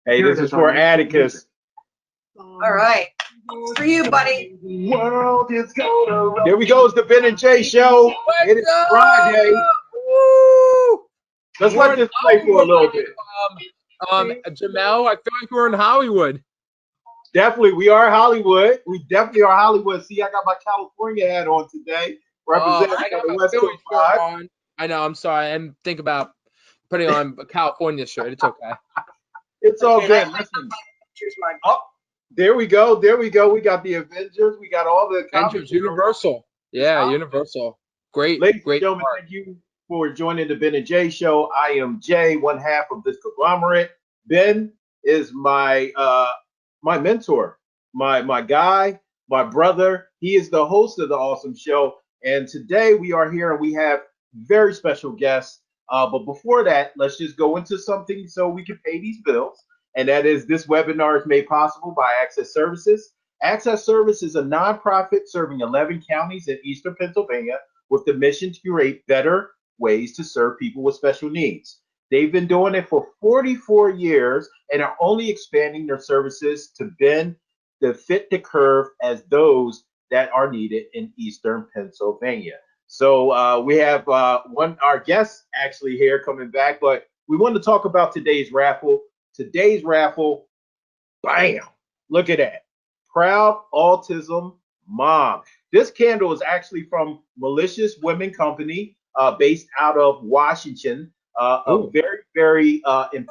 Hey, this is for Atticus. All right. It's for you, buddy. World is gonna There we go. It's the Ben and Jay show. It is Friday. Woo! Let's let this play for a little bit. Jamel, I feel like we're in Hollywood. Definitely, we are Hollywood. We definitely are Hollywood. See, I got my California hat on today. Representing I got the my West Philly Coast shirt vibe. on. I know. I'm sorry. And think about putting on a California shirt. It's okay. It's all good. Listen. Here's my. Oh, there we go. There we go. We got the Avengers. We got all the Avengers, Universal. Yeah, Universal. Great, Ladies great. and gentlemen, thank you for joining the Ben and Jay show. I am Jay, one half of this conglomerate. Ben is my my mentor, my guy, my brother. He is the host of the awesome show. And today we are here and we have very special guests. But before that, let's just go into something so we can pay these bills. And that is this webinar is made possible by Access Services. Access Service is a nonprofit serving 11 counties in Eastern Pennsylvania with the mission to create better ways to serve people with special needs. They've been doing it for 44 years and are only expanding their services to bend the fit the curve as those that are needed in Eastern Pennsylvania. So we have our guest actually here coming back, but we want to talk about today's raffle. Today's raffle, bam, look at that. Proud Autism Mom. This candle is actually from Malicious Women Company, based out of Washington. A very, very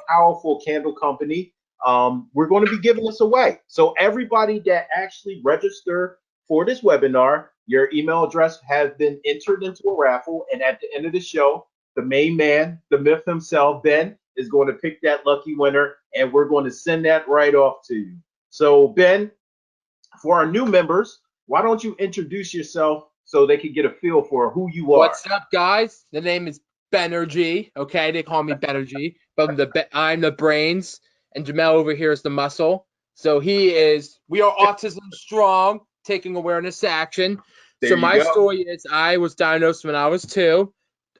powerful candle company. We're going to be giving this away. So everybody that actually registered for this webinar, your email address has been entered into a raffle. And at the end of the show, the main man, the myth himself, Ben, is going to pick that lucky winner. And we're going to send that right off to you. So Ben, for our new members, why don't you introduce yourself so they can get a feel for who you are? What's up, guys? The name is Benergy. Okay, they call me Benergy, but I'm the brains, and Jamel over here is the muscle. So we are autism strong, taking awareness action. So my story is I was diagnosed when I was 2.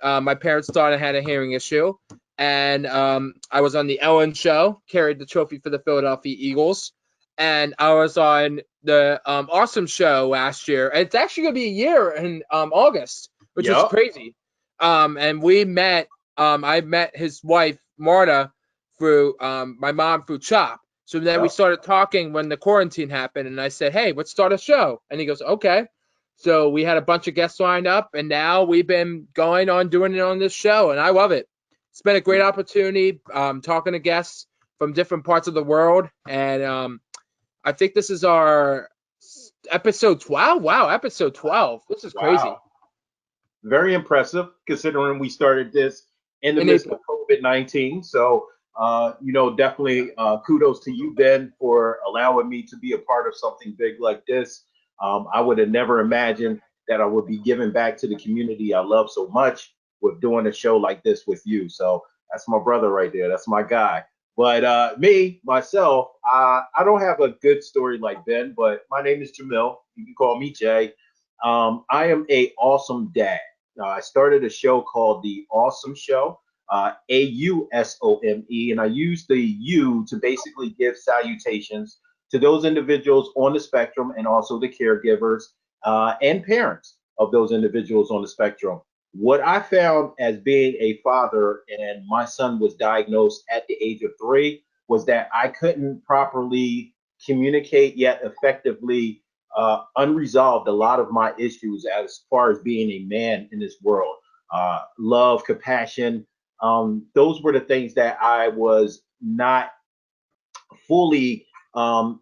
My parents thought I had a hearing issue, and I was on the Ellen show, carried the trophy for the Philadelphia Eagles. And I was on the Awesome Show last year. It's actually going to be a year in August, which is crazy. And we met, I met his wife, Marta, through my mom through CHOP. So then we started talking when the quarantine happened. And I said, hey, let's start a show. And he goes, okay. So we had a bunch of guests lined up. And now we've been going on doing it on this show. And I love it. It's been a great opportunity talking to guests from different parts of the world. And I think this is our episode 12. Wow, episode 12. This is crazy. Very impressive considering we started this in the midst of COVID-19. So, definitely kudos to you, Ben, for allowing me to be a part of something big like this. I would have never imagined that I would be giving back to the community I love so much with doing a show like this with you. So that's my brother right there. That's my guy. But myself, I don't have a good story like Ben, but my name is Jamil. You can call me Jay. I am a awesome dad. I started a show called The Awesome Show, AUSOME, and I use the U to basically give salutations to those individuals on the spectrum and also the caregivers and parents of those individuals on the spectrum. What I found as being a father and my son was diagnosed at the age of 3 was that I couldn't properly communicate yet effectively unresolved a lot of my issues as far as being a man in this world. Love, compassion, those were the things that I was not fully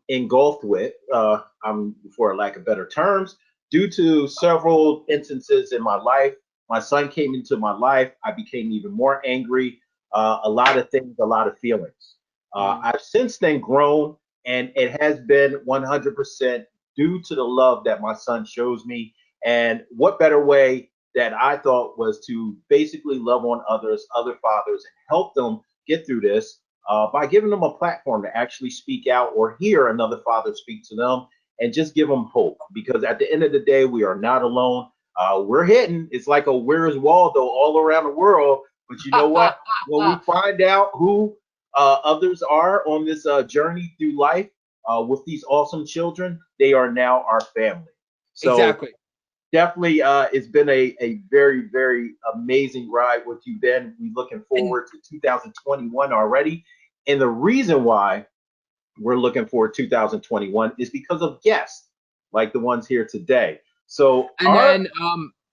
engulfed with, for lack of better terms, due to several instances in my life. My son came into my life. I became even more angry. A lot of things, a lot of feelings. I've since then grown, and it has been 100% due to the love that my son shows me. And what better way that I thought was to basically love on others, other fathers, and help them get through this by giving them a platform to actually speak out or hear another father speak to them and just give them hope. Because at the end of the day, we are not alone. We're hitting. It's like a Where's Waldo all around the world. But you know what? When we find out who others are on this journey through life with these awesome children, they are now our family. So Exactly. definitely, it's been a very, very amazing ride with you, Ben. We're looking forward to 2021 already. And the reason why we're looking forward to 2021 is because of guests like the ones here today. So And then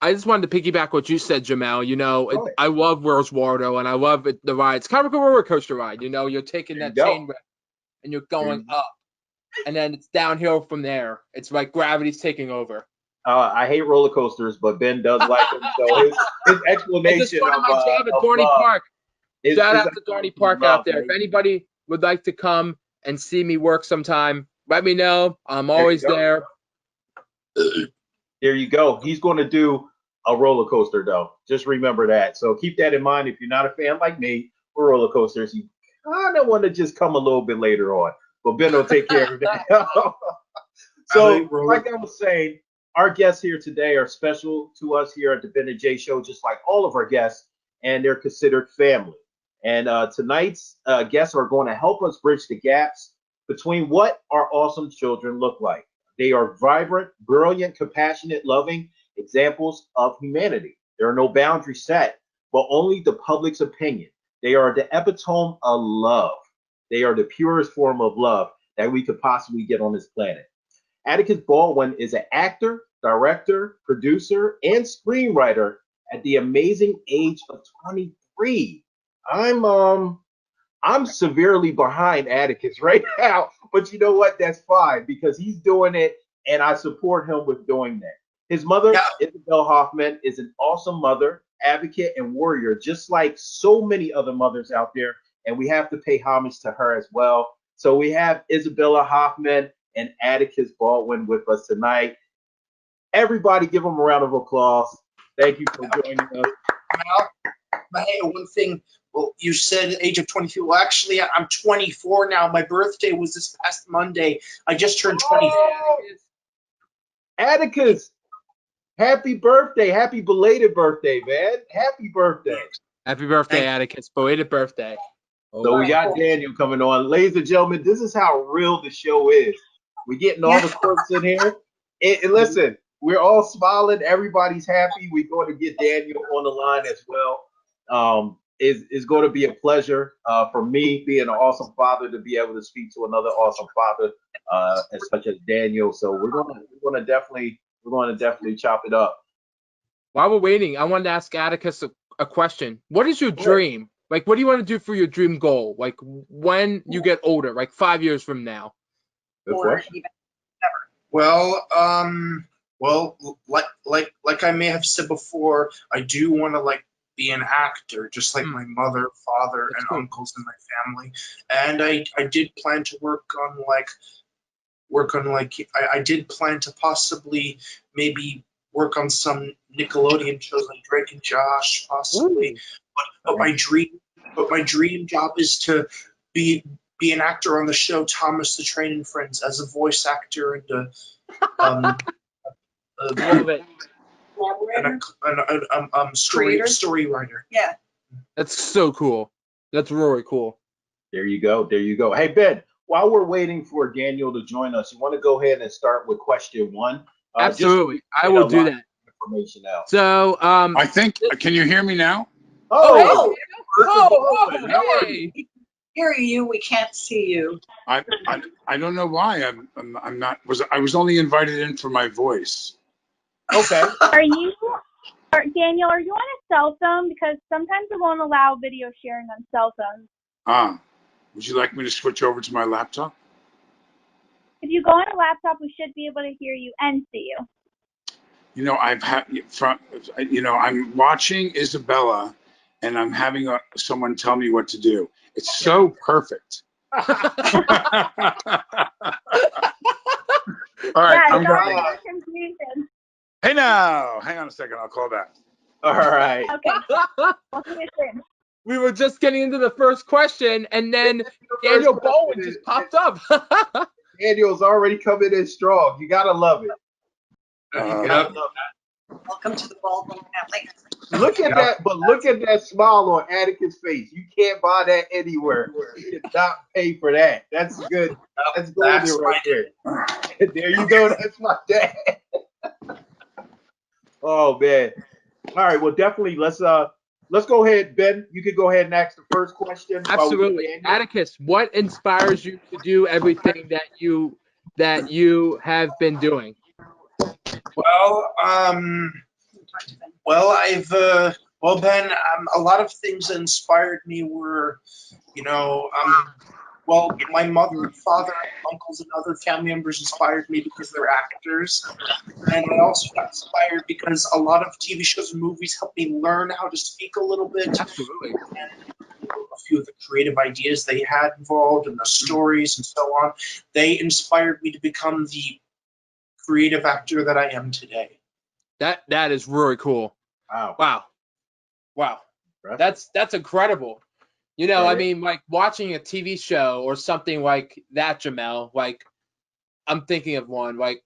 I just wanted to piggyback what you said, Jamel. You know, Go ahead. I love Where's Waldo, and I love the ride. It's kind of like a roller coaster ride. You know, you're taking There you that go. chain wreck and you're going up, and then it's downhill from there. It's like gravity's taking over. I hate roller coasters, but Ben does like them. So his I just explanation started my job at of Dorney love Park. is Shout out to explanation Dorney Park of love, out there. If baby. anybody would like to come and see me work sometime, let me know. I'm There you always go. there. There you go. He's going to do a roller coaster, though. Just remember that. So keep that in mind. If you're not a fan like me for roller coasters, you kind of want to just come a little bit later on. But Ben will take care of that. So, like I was saying, our guests here today are special to us here at the Ben and Jay Show, just like all of our guests, and they're considered family. And tonight's guests are going to help us bridge the gaps between what our awesome children look like. They are vibrant, brilliant, compassionate, loving examples of humanity. There are no boundaries set, but only the public's opinion. They are the epitome of love. They are the purest form of love that we could possibly get on this planet. Atticus Baldwin is an actor, director, producer, and screenwriter at the amazing age of 23. I'm severely behind Atticus right now, but you know what? That's fine because he's doing it and I support him with doing that. His mother, Isabella Hofmann, is an awesome mother, advocate, and warrior, just like so many other mothers out there. And we have to pay homage to her as well. So we have Isabella Hofmann and Atticus Baldwin with us tonight. Everybody give them a round of applause. Thank you for joining us. Hey, one thing. Well, you said age of 22. Well, actually, I'm 24 now. My birthday was this past Monday. I just turned 24. Oh, Atticus, happy birthday. Happy belated birthday, man. Happy birthday. Happy birthday, Atticus. Belated birthday. So we got Daniel coming on. Ladies and gentlemen, this is how real the show is. We're getting all the quirks in here. And listen, we're all smiling. Everybody's happy. We're going to get Daniel on the line as well. It's going to be a pleasure for me, being an awesome father, to be able to speak to another awesome father as such as Daniel. So we're going to definitely chop it up. While we're waiting, I wanted to ask Atticus a question. What is your dream? Like, what do you want to do for your dream goal? Like, when you get older, like 5 years from now? Good question. Well, like I may have said before, I do want to be an actor, just like my mother, father, and uncles in my family. And I did plan to I did plan to possibly maybe work on some Nickelodeon shows like Drake and Josh, possibly. But my dream job is to be an actor on the show Thomas the Train and Friends as a voice actor and Love it. story writer. Yeah. That's so cool. That's really cool. There you go. There you go. Hey, Ben, while we're waiting for Daniel to join us, you want to go ahead and start with question one? Absolutely. I will do that. Information out. So, I think, can you hear me now? Oh, hey. Hear you. We can't see you. I don't know why I'm not. I was only invited in for my voice. Okay. Daniel, are you on a cell phone? Because sometimes it won't allow video sharing on cell phones. Would you like me to switch over to my laptop? If you go on a laptop, we should be able to hear you and see you. You know, I'm watching Isabella, and I'm having someone tell me what to do. It's so perfect. All right, I'm going. Confusion. Hey now, hang on a second. I'll call back. All right. Okay. We were just getting into the first question, and then Daniel Baldwin just popped up. Daniel's already coming in strong. You gotta love it. Welcome to the Baldwin family. Look at Yep. that, but look at that smile on Atticus' face. You can't buy that anywhere. You cannot pay for that. That's good. That's golden That's right my there. There you go. That's my dad. Oh man. All right. Well, definitely let's go ahead, Ben. You could go ahead and ask the first question. while we Absolutely. get Daniel. Atticus, what inspires you to do everything that you have been doing? Well, Ben, a lot of things that inspired me were, well, my mother, father, uncles, and other family members inspired me because they're actors. And I also got inspired because a lot of TV shows and movies helped me learn how to speak a little bit. Absolutely. A few of the creative ideas they had involved and the stories and so on, they inspired me to become the creative actor that I am today. That is really cool. Wow. Wow. Impressive. That's incredible. You know, Yeah. I mean, like watching a TV show or something like that, Jamel, like I'm thinking of one like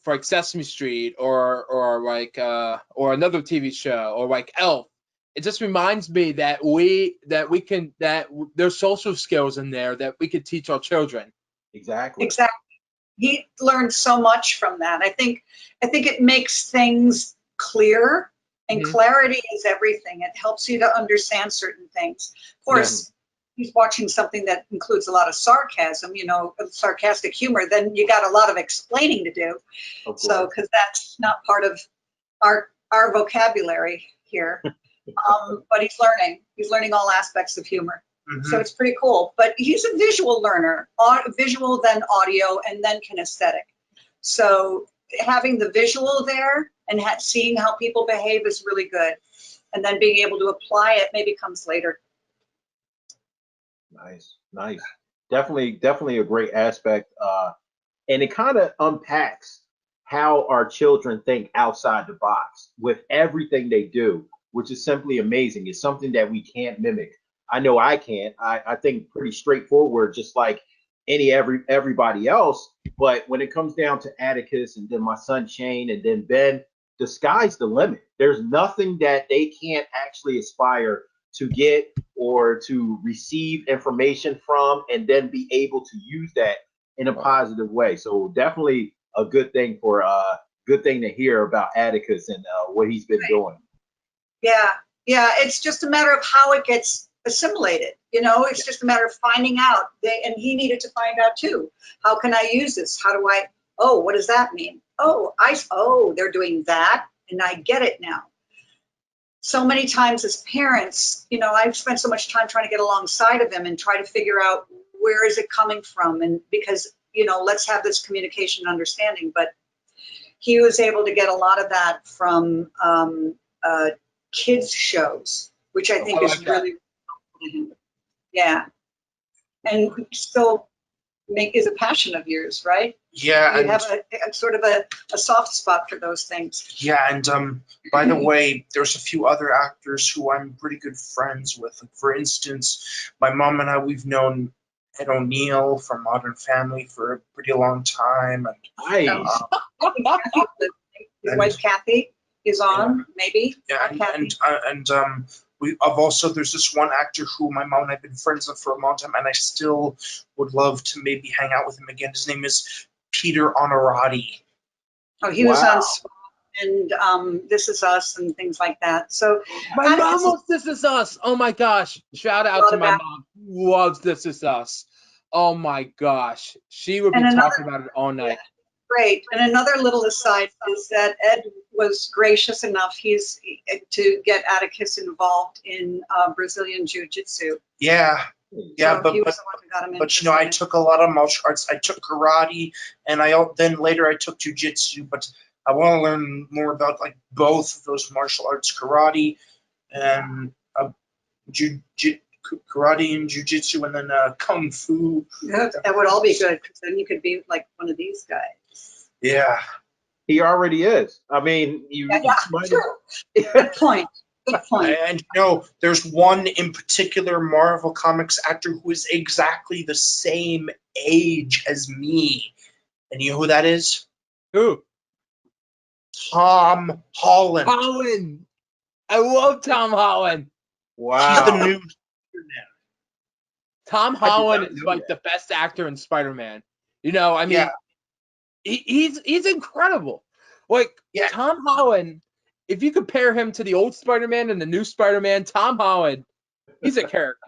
for like Sesame Street or like or another TV show or like Elf. It just reminds me that there's social skills in there that we could teach our children. Exactly. He learned so much from that. I think it makes things clear, and clarity is everything. It helps you to understand certain things. Of course, he's watching something that includes a lot of sarcasm, sarcastic humor, then you got a lot of explaining to do. So, because that's not part of our vocabulary here. But he's learning all aspects of humor. So it's pretty cool. But he's a visual learner, visual, then audio, and then kinesthetic. So having the visual there and seeing how people behave is really good. And then being able to apply it maybe comes later. Nice. Definitely a great aspect. And it kind of unpacks how our children think outside the box with everything they do, which is simply amazing. It's something that we can't mimic. I know I can't. I think pretty straightforward, just like everybody else. But when it comes down to Atticus and then my son Shane and then Ben, the sky's the limit. There's nothing that they can't actually aspire to get or to receive information from and then be able to use that in a positive way. So definitely a good thing to hear about Atticus and what he's been doing. Yeah, it's just a matter of how it gets assimilated. It's just a matter of finding out. And he needed to find out too. How can I use this? What does that mean? They're doing that, and I get it now. So many times as parents, I've spent so much time trying to get alongside of him and try to figure out where is it coming from, and because let's have this communication and understanding. But he was able to get a lot of that from kids shows, which I think is really helpful to him. Yeah, and still is a passion of yours, right? Yeah, you have a sort of a soft spot for those things. Yeah, and by the way, there's a few other actors who I'm pretty good friends with. For instance, my mom and I, we've known Ed O'Neill from Modern Family for a pretty long time. And, Nice. His wife Kathy is on, maybe. Yeah, there's this one actor who my mom and I have been friends with for a long time, and I still would love to maybe hang out with him again. His name is Peter Honorati. Oh, he was on and This Is Us and things like that. So my mom loves This Is Us. Oh my gosh! Shout out to my mom who loves This Is Us. Oh my gosh, she would be talking about it all night. Yeah. Great. And another little aside is that Ed was gracious enough to get Atticus involved in Brazilian Jiu-Jitsu. Yeah, so but I took a lot of martial arts. I took karate, and then later I took jiu-jitsu. But I want to learn more about like both of those martial arts, karate and karate and jiu-jitsu, and then kung fu. That would all be good, because then you could be like one of these guys. Yeah. He already is. I mean, true. Good point. Good point. And there's one in particular Marvel Comics actor who is exactly the same age as me. And you know who that is? Who? Tom Holland. I love Tom Holland. Wow. He's the new Spider-Man. Tom I did Holland not is know like that. the best actor in Spider-Man. You know, I mean, Yeah. he's incredible. Like Yeah. Tom Holland, if you compare him to the old Spider-Man and the new Spider-Man, Tom Holland, he's a character.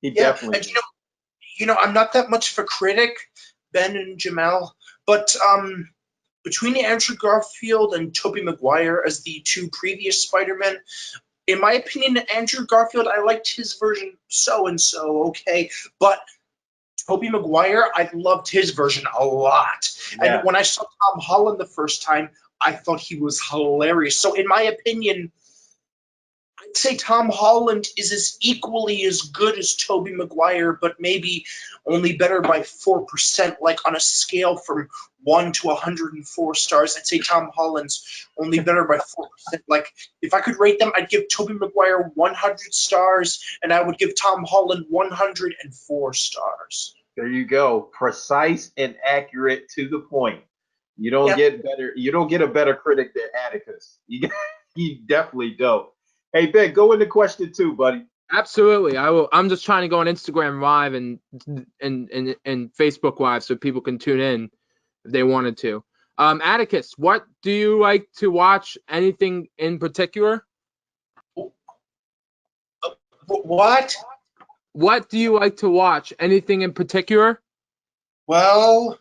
He Yeah, definitely and is. I'm not that much of a critic, Ben and Jamel, but between Andrew Garfield and Tobey Maguire as the two previous Spider-Men, in my opinion, Andrew Garfield, I liked his version so-and-so, okay, but Tobey Maguire, I loved his version a lot. Yeah. And when I saw Tom Holland the first time, I thought he was hilarious. So in my opinion, I'd say Tom Holland is as equally as good as Tobey Maguire, but maybe only better by 4%, like on a scale from 1 to 104 stars. I'd say Tom Holland's only better by 4%. Like, if I could rate them, I'd give Tobey Maguire 100 stars, and I would give Tom Holland 104 stars. There you go. Precise and accurate to the point. You don't Yep. get better. You don't get a better critic than Atticus. You definitely don't. Hey Ben, go into question 2, buddy. Absolutely, I will. I'm just trying to go on Instagram Live and Facebook Live so people can tune in if they wanted to. Atticus, what do you like to watch? Anything in particular? What? What do you like to watch? Anything in particular? Well,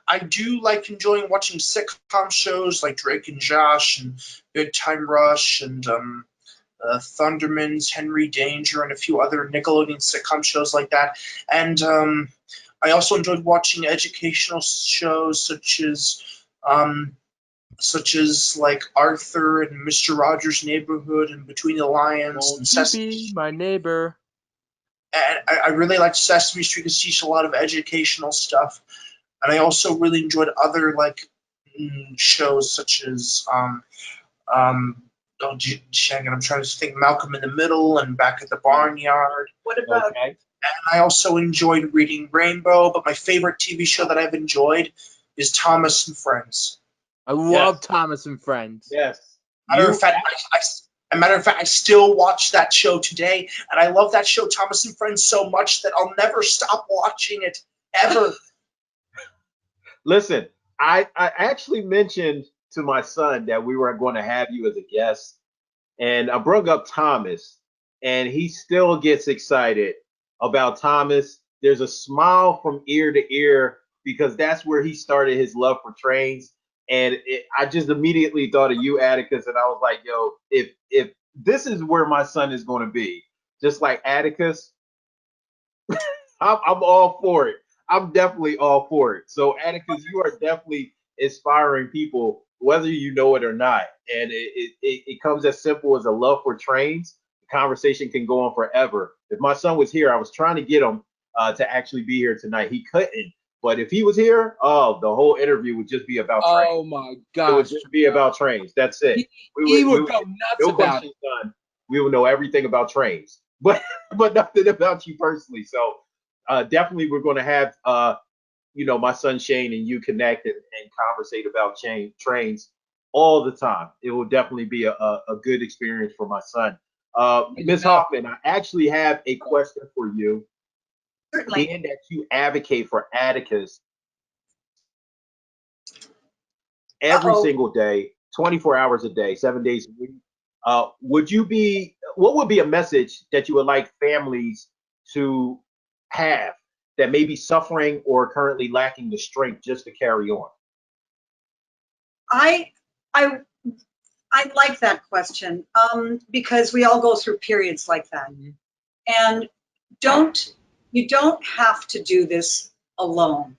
I do like enjoying watching sitcom shows like Drake and Josh and Good Time Rush and Thundermans, Henry Danger, and a few other Nickelodeon sitcom shows like that. And I also enjoyed watching educational shows such as like Arthur and Mr. Rogers' Neighborhood and Between the Lions and Won't you Sesame be my neighbor? And I really liked Sesame Street because it teaches a lot of educational stuff. And I also really enjoyed other like shows such as I'm trying to think, Malcolm in the Middle and Back at the Barnyard. What about Okay. And I also enjoyed Reading Rainbow, but my favorite TV show that I've enjoyed is Thomas and Friends. I love Thomas and Friends. Yes. Matter of fact, I still watch that show today, and I love that show, Thomas and Friends, so much that I'll never stop watching it ever. Listen, I actually mentioned to my son that we were going to have you as a guest, and I brought up Thomas, and he still gets excited about Thomas. There's a smile from ear to ear because that's where he started his love for trains. And I just immediately thought of you, Atticus, and I was like, yo, if this is where my son is going to be, just like Atticus, I'm all for it. I'm definitely all for it. So, Atticus, you are definitely inspiring people, whether you know it or not. And it comes as simple as a love for trains. The conversation can go on forever. If my son was here, I was trying to get him to actually be here tonight. He couldn't. But if he was here, oh, the whole interview would just be about trains. Oh my It would gosh. just be about trains. That's it. He would go nuts No about questions it. done. We would know everything about trains, but nothing about you personally. So definitely, we're going to have my son Shane and you connect and conversate about trains all the time. It will definitely be a good experience for my son. Ms. Hofmann, I actually have a question for you. certainly? Being that you advocate for Atticus every Uh-oh. single day, 24 hours a day, 7 days a week, what would be a message that you would like families to have that may be suffering or currently lacking the strength just to carry on? I like that question because we all go through periods like that. And you don't have to do this alone.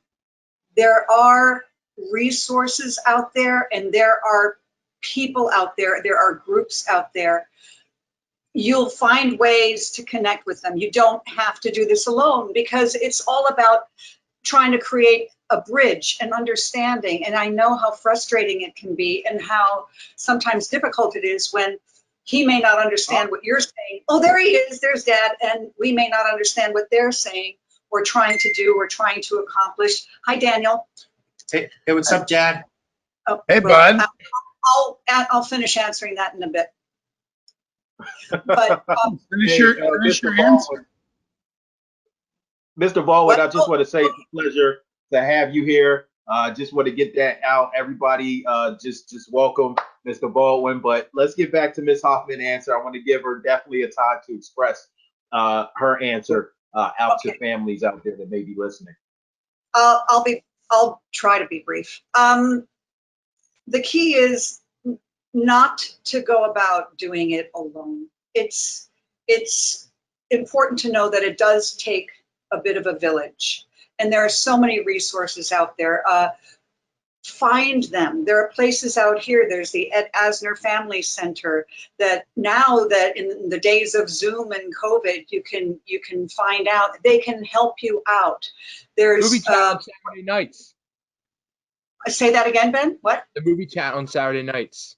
There are resources out there, and there are people out there, there are groups out there. You'll find ways to connect with them. You don't have to do this alone because it's all about trying to create a bridge and understanding. And I know how frustrating it can be and how sometimes difficult it is when he may not understand what you're saying. Oh, there he is, there's Dad. And we may not understand what they're saying or trying to do or trying to accomplish. Hi, Daniel. Hey, what's up, Dad? Oh, Hey, well, bud. I'll finish answering that in a bit. But Finish Hey, your Mr. answer. Mr. Baldwin, What? I just want to say it's a pleasure to have you here. Just want to get that out. Everybody, just welcome Mr. Baldwin. But let's get back to Ms. Hofmann answer. I want to give her definitely a time to express her answer out to families out there that may be listening. I'll try to be brief. The key is not to go about doing it alone. It's important to know that it does take a bit of a village, and there are so many resources out there. Find them. There are places out here. There's the Ed Asner Family Center that now that in the days of Zoom and COVID, you can find out. They can help you out. There's Movie chat on Saturday nights. say that again, Ben. What? The movie chat on Saturday nights.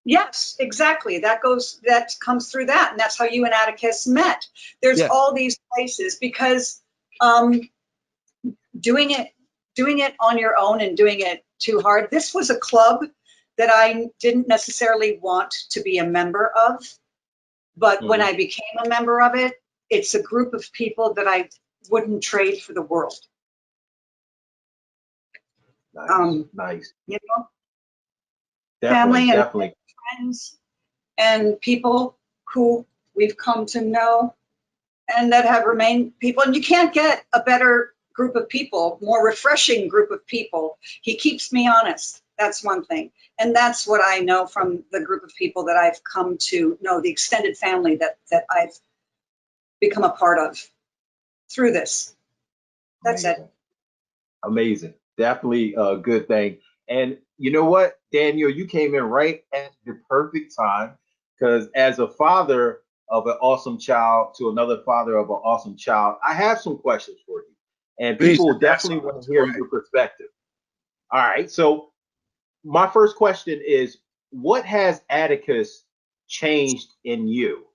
Yes, exactly. That comes through that, and that's how you and Atticus met. There's all these places because doing it on your own and doing it too hard. This was a club that I didn't necessarily want to be a member of, but when I became a member of it, it's a group of people that I wouldn't trade for the world. Nice. You know, Definitely, family and definitely. friends and people who we've come to know and that have remained people. And you can't get a better group of people, more refreshing group of people. He keeps me honest. That's one thing. And that's what I know from the group of people that I've come to know, the extended family that I've become a part of through this. That's Amazing. it. Amazing. Definitely a good thing. And you know what, Daniel, you came in right at the perfect time because as a father of an awesome child to another father of an awesome child, I have some questions for you. And people definitely want to hear your perspective. All right. So my first question is, what has Atticus changed in you?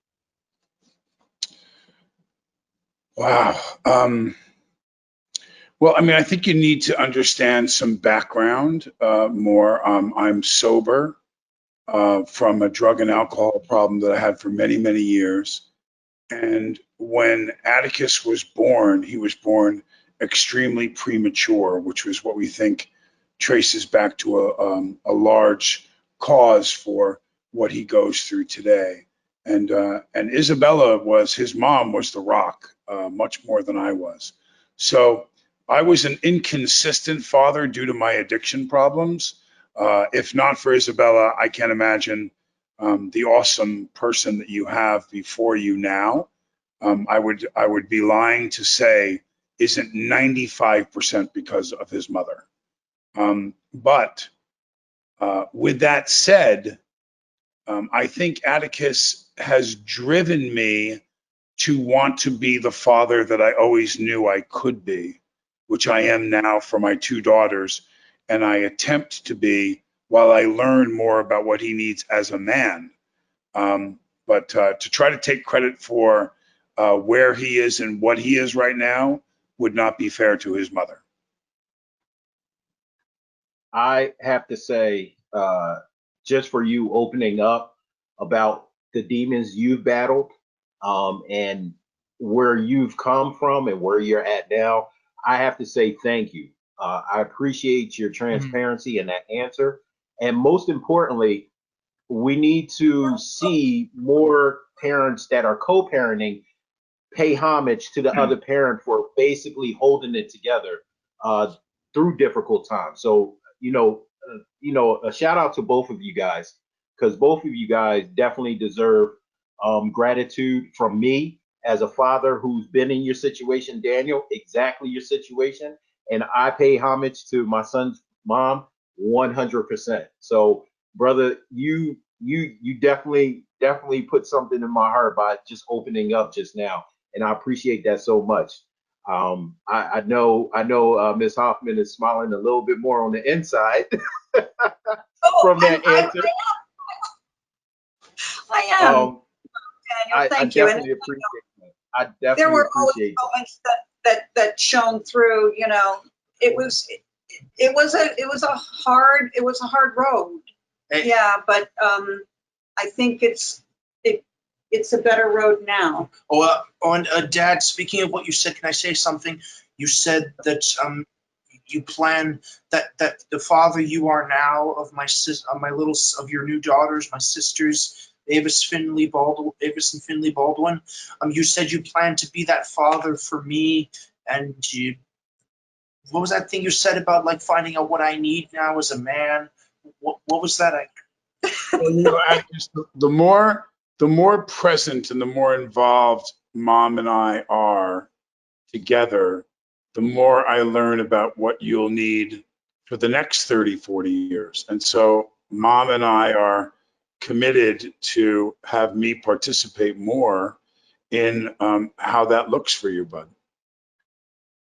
Wow. Well, I mean, I think you need to understand some background more. I'm sober from a drug and alcohol problem that I had for many, many years. And when Atticus was born, he was born extremely premature, which was what we think traces back to a large cause for what he goes through today. And Isabella was, his mom was the rock, much more than I was. So I was an inconsistent father due to my addiction problems. If not for Isabella, I can't imagine the awesome person that you have before you now. I would be lying to say isn't 95% because of his mother. But with that said, I think Atticus has driven me to want to be the father that I always knew I could be, which I am now for my two daughters, and I attempt to be while I learn more about what he needs as a man. But to try to take credit for where he is and what he is right now would not be fair to his mother. I have to say, just for you opening up about the demons you've battled and where you've come from and where you're at now, I have to say thank you. I appreciate your transparency and that answer. And most importantly, we need to see more parents that are co-parenting pay homage to the other parent for basically holding it together through difficult times. So, a shout out to both of you guys because both of you guys definitely deserve gratitude from me as a father who's been in your situation, Daniel, exactly your situation. And I pay homage to my son's mom 100%. So, brother, you definitely put something in my heart by just opening up just now, and I appreciate that so much. I know Ms. Hofmann is smiling a little bit more on the inside from that answer. I am. Daniel, thank you. Definitely appreciate that. I definitely there were appreciate always moments that shone through. It was a hard road. Yeah, but I think it's a better road now. Dad, speaking of what you said, can I say something? You said that you plan that the father you are now of of your new daughters, my sisters, Avis and Finley Baldwin. You said you plan to be that father for me, and what was that thing you said about like finding out what I need now as a man? What was that? Well, you know, Atticus, the more present and the more involved Mom and I are together, the more I learn about what you'll need for the next 30, 40 years. And so Mom and I are committed to have me participate more in how that looks for you, bud.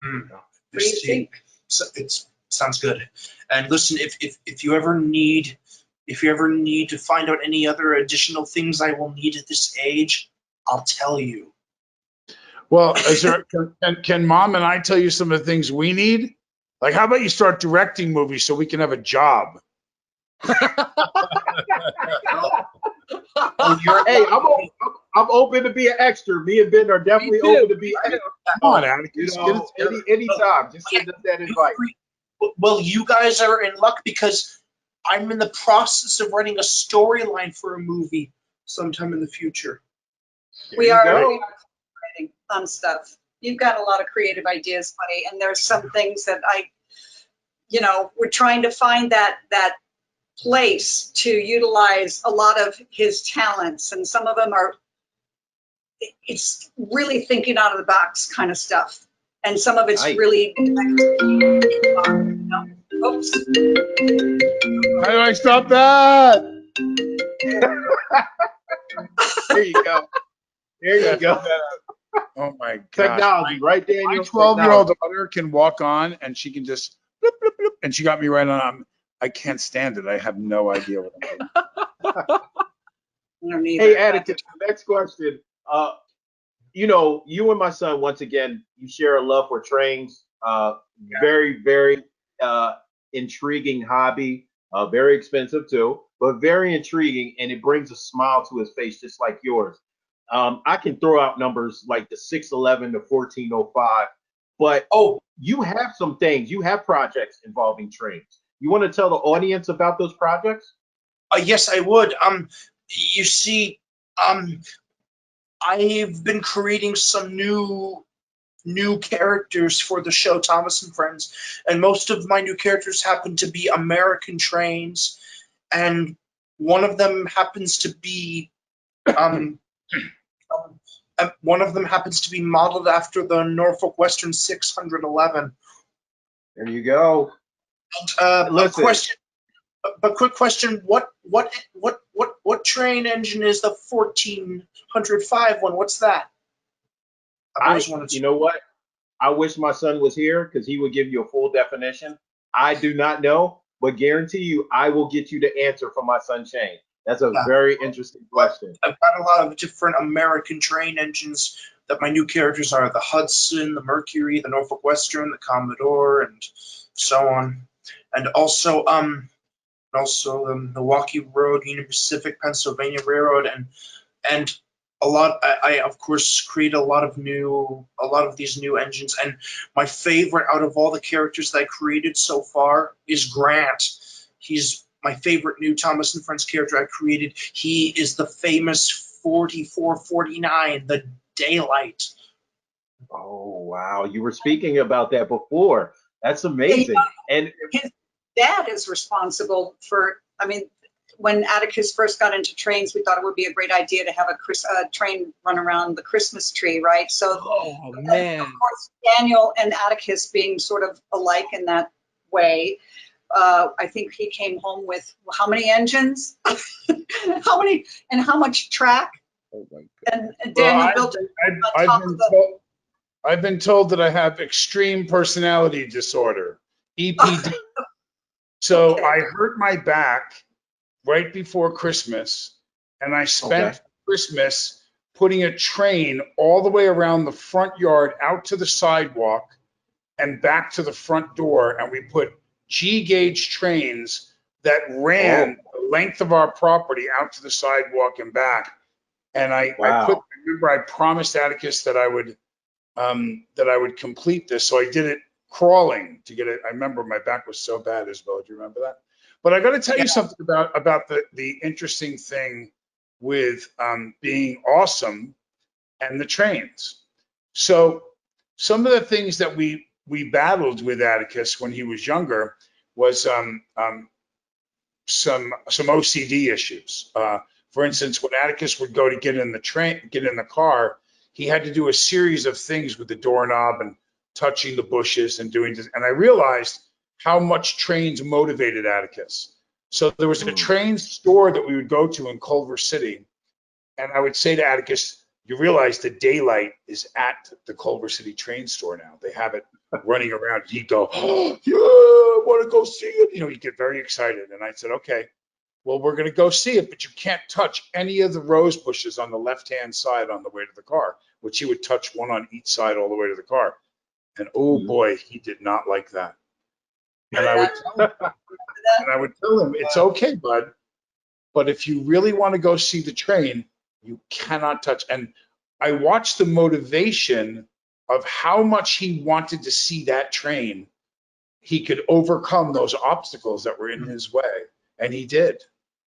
What do you think? So it sounds good. And listen, if you ever need to find out any other additional things I will need at this age, I'll tell you. Well, can Mom and I tell you some of the things we need? Like, how about you start directing movies so we can have a job? Hey, I'm open to be an extra. Me and Ben are definitely open to be. Come on, Atticus. Anytime. Just send us that invite. Well, you guys are in luck because I'm in the process of writing a storyline for a movie sometime in the future. We are writing fun stuff. You've got a lot of creative ideas, buddy, and there's some things that we're trying to find that place to utilize a lot of his talents, and some of them it's really thinking out of the box kind of stuff, and some of it's really oops. How do I stop that? There you go. There you go. Oh my gosh. Technology, right, Daniel? My 12-year-old daughter can walk on and she can just bloop, bloop, bloop, and she got me right on. I can't stand it. I have no idea what I'm doing. Hey, Atticus, next question. You and my son, once again, you share a love for trains. Very, very intriguing hobby. Very expensive too, but very intriguing, and it brings a smile to his face, just like yours. I can throw out numbers like the 611 to 1405, but you have some things. You have projects involving trains. You want to tell the audience about those projects? Yes, I would. You see, I've been creating some new characters for the show Thomas and Friends, and most of my new characters happen to be American trains, and one of them happens to be modeled after the Norfolk Western 611. There you go. Quick question: what train engine is the 1405 one? What's that? You know what? I wish my son was here because he would give you a full definition. I do not know, but guarantee you, I will get you the answer from my son Shane. That's a very interesting question. I've got a lot of different American train engines that my new characters are: the Hudson, the Mercury, the Norfolk Western, the Commodore, and so on. And also the Milwaukee Road, Union Pacific, Pennsylvania Railroad, and a lot. I of course create a lot of these new engines, and my favorite out of all the characters that I created so far is Grant. He's my favorite new Thomas and Friends character I created. He is the famous 4449, the Daylight. Oh wow, you were speaking about that before. That's amazing. And his dad is responsible for. I mean, when Atticus first got into trains, we thought it would be a great idea to have a train run around the Christmas tree, right? So, man. Of course, Daniel and Atticus being sort of alike in that way, I think he came home with how many engines, how many, and how much track. Oh my God. And Daniel built it on top of the. I've been told that I have extreme personality disorder, EPD. So I hurt my back right before Christmas, and I spent Christmas putting a train all the way around the front yard out to the sidewalk and back to the front door, and we put G-gauge trains that ran the length of our property out to the sidewalk and back. And I remember I promised Atticus that I would complete this. So I did it crawling to get it. I remember my back was so bad, Isabella. Do you remember that? But I got to tell you something about the interesting thing with being awesome and the trains. So some of the things that we battled with Atticus when he was younger was some OCD issues. For instance, when Atticus would go to get in the car, he had to do a series of things with the doorknob and touching the bushes and doing this. And I realized how much trains motivated Atticus. So there was a train store that we would go to in Culver City. And I would say to Atticus, you realize the daylight is at the Culver City train store now. They have it running around. He'd go, oh, yeah, I want to go see it. You know, he'd get very excited. And I said, okay, well, we're going to go see it, but you can't touch any of the rose bushes on the left-hand side on the way to the car, which he would touch one on each side all the way to the car. And oh boy, he did not like that. And I would tell him, it's okay, bud, but if you really want to go see the train, you cannot touch. And I watched the motivation of how much he wanted to see that train. He could overcome those obstacles that were in his way. And he did.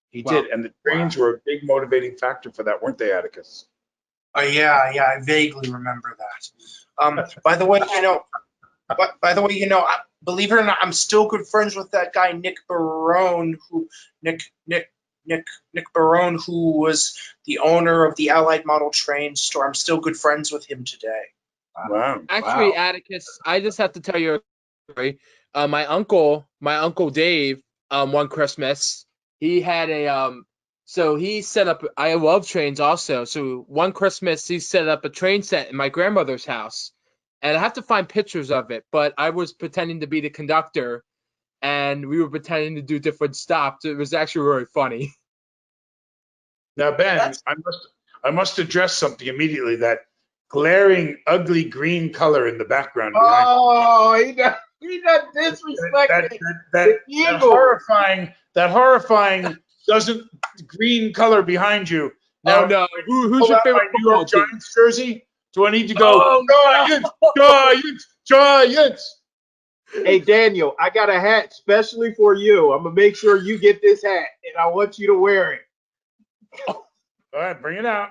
He did. And the trains were a big motivating factor for that, weren't they, Atticus? Yeah, I vaguely remember that. By the way, believe it or not, I'm still good friends with that guy, Nick Barone, Nick Barone, who was the owner of the Allied Model Train store. I'm still good friends with him today. Wow. Actually, Atticus, I just have to tell you a story. My uncle Dave, one Christmas, he had so he set up, I love trains also. So one Christmas he set up a train set in my grandmother's house. And I have to find pictures of it, but I was pretending to be the conductor and we were pretending to do different stops. It was actually really funny. Now, Ben, I must address something immediately. That glaring, ugly green color in the background behind. Oh, he not disrespecting the eagle. That horrifying doesn't green color behind you. Now, Oh no, who's your favorite New York team? Giants jersey? Do I need to go? Oh, no. Giants! Hey, Daniel, I got a hat specially for you. I'm going to make sure you get this hat, and I want you to wear it. All right, bring it out.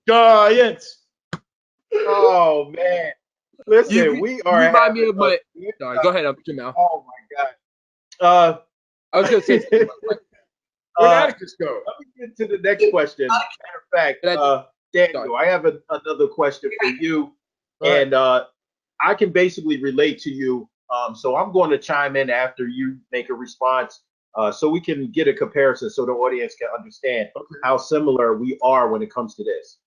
Giants! Oh, man. Listen, we are remind me of having sorry, go ahead, Jamel. Oh, my God. I was going to say Where'd Atticus go? Let me get to the next question. Matter of fact, Daniel, I have another question for you. And I can basically relate to you. So I'm going to chime in after you make a response so we can get a comparison so the audience can understand how similar we are when it comes to this.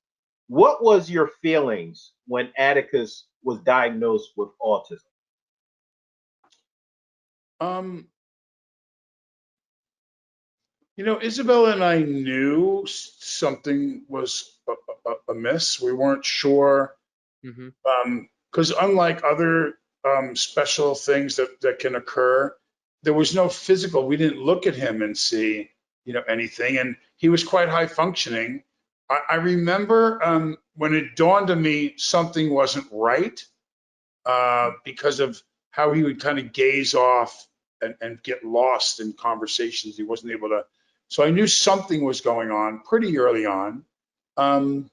What was your feelings when Atticus was diagnosed with autism? You know, Isabella and I knew something was amiss. We weren't sure, because unlike other special things that can occur, there was no physical. We didn't look at him and see, anything. And he was quite high functioning. I remember when it dawned on me something wasn't right because of how he would kind of gaze off and get lost in conversations. He wasn't able to. So I knew something was going on pretty early on. I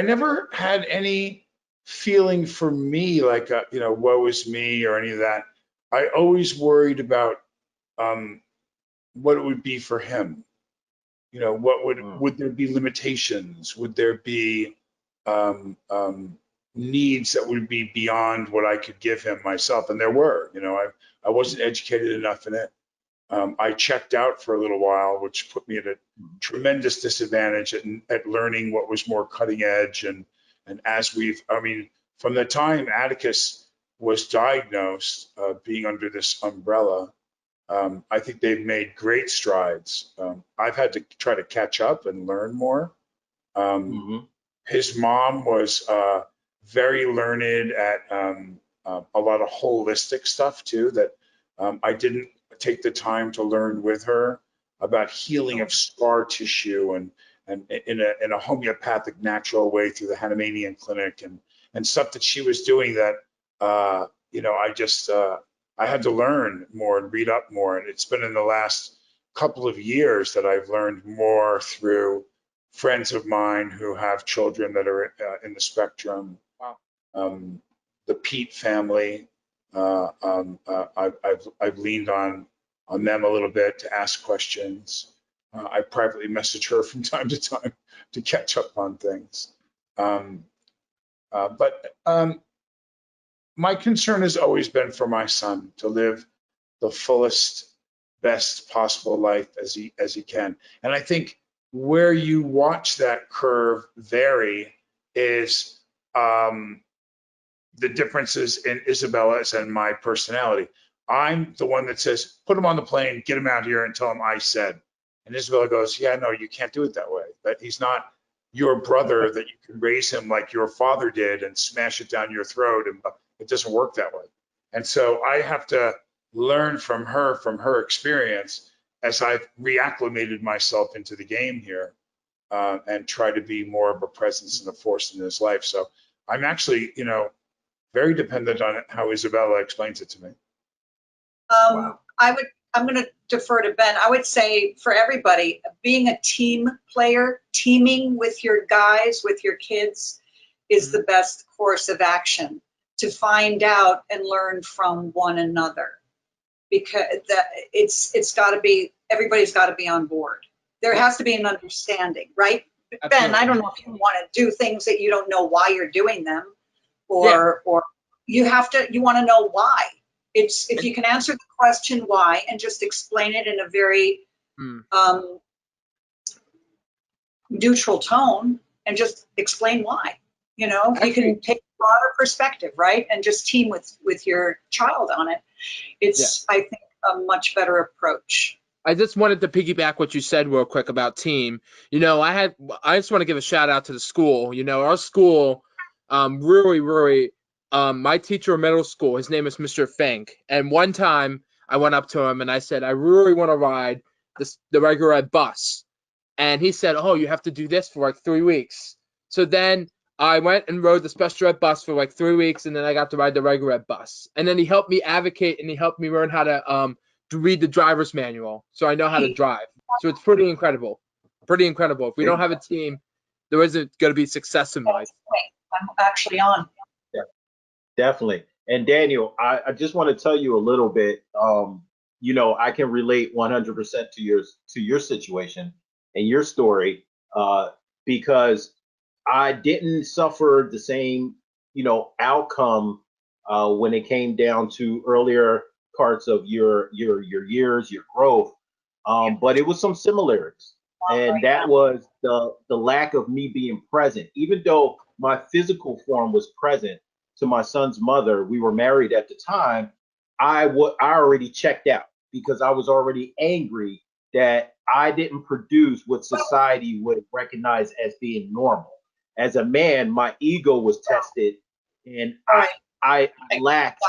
never had any feeling for me like, woe is me or any of that. I always worried about what it would be for him. Would there be limitations? Would there be needs that would be beyond what I could give him myself? And there were. I wasn't educated enough in it. I checked out for a little while, which put me at a tremendous disadvantage at learning what was more cutting edge. And from the time Atticus was diagnosed, being under this umbrella, I think they've made great strides. I've had to try to catch up and learn more. His mom was very learned at a lot of holistic stuff too, that I didn't take the time to learn with her about healing of scar tissue and in a homeopathic natural way through the Hahnemannian clinic and stuff that she was doing that I had to learn more and read up more. And it's been in the last couple of years that I've learned more through friends of mine who have children that are in the spectrum. Wow. The Pete family, I've leaned on them a little bit to ask questions. I privately message her from time to time to catch up on things. But my concern has always been for my son to live the fullest, best possible life as he can. And I think where you watch that curve vary is the differences in Isabella's and my personality. I'm the one that says, put him on the plane, get him out here and tell him I said. And Isabella goes, yeah, no, you can't do it that way. But he's not your brother that you can raise him like your father did and smash it down your throat. And it doesn't work that way. And so I have to learn from her experience as I've reacclimated myself into the game here and try to be more of a presence and a force in his life. So I'm actually, very dependent on how Isabella explains it to me. Wow. I'm going to defer to Ben. I would say for everybody, being a team player, teaming with your guys, with your kids, is the best course of action to find out and learn from one another. Because it's got to be, everybody's got to be on board. There has to be an understanding, right? Absolutely. Ben, I don't know if you want to do things that you don't know why you're doing them, or you want to know why. It's if you can answer the question why and just explain it in a very neutral tone and just explain why. You can take a broader perspective, right? And just team with your child on it. It's, I think, a much better approach. I just wanted to piggyback what you said real quick about team. I just want to give a shout out to the school. Our school, really, my teacher in middle school, his name is Mr. Fink. And one time I went up to him and I said, I really want to ride the regular ed bus. And he said, oh, you have to do this for like 3 weeks. So then I went and rode the special ed bus for like 3 weeks, and then I got to ride the regular ed bus. And then he helped me advocate, and he helped me learn how to read the driver's manual, so I know how to drive. So it's pretty incredible. If we don't have a team, there isn't going to be success in life. I'm actually on. Yeah, definitely. And Daniel, I just want to tell you a little bit. I can relate 100% to your situation and your story because I didn't suffer the same, outcome when it came down to earlier parts of your years, your growth. But it was some similarities. And that was the lack of me being present. Even though my physical form was present to my son's mother, we were married at the time, I already checked out because I was already angry that I didn't produce what society would recognize as being normal. As a man, my ego was tested, and I lacked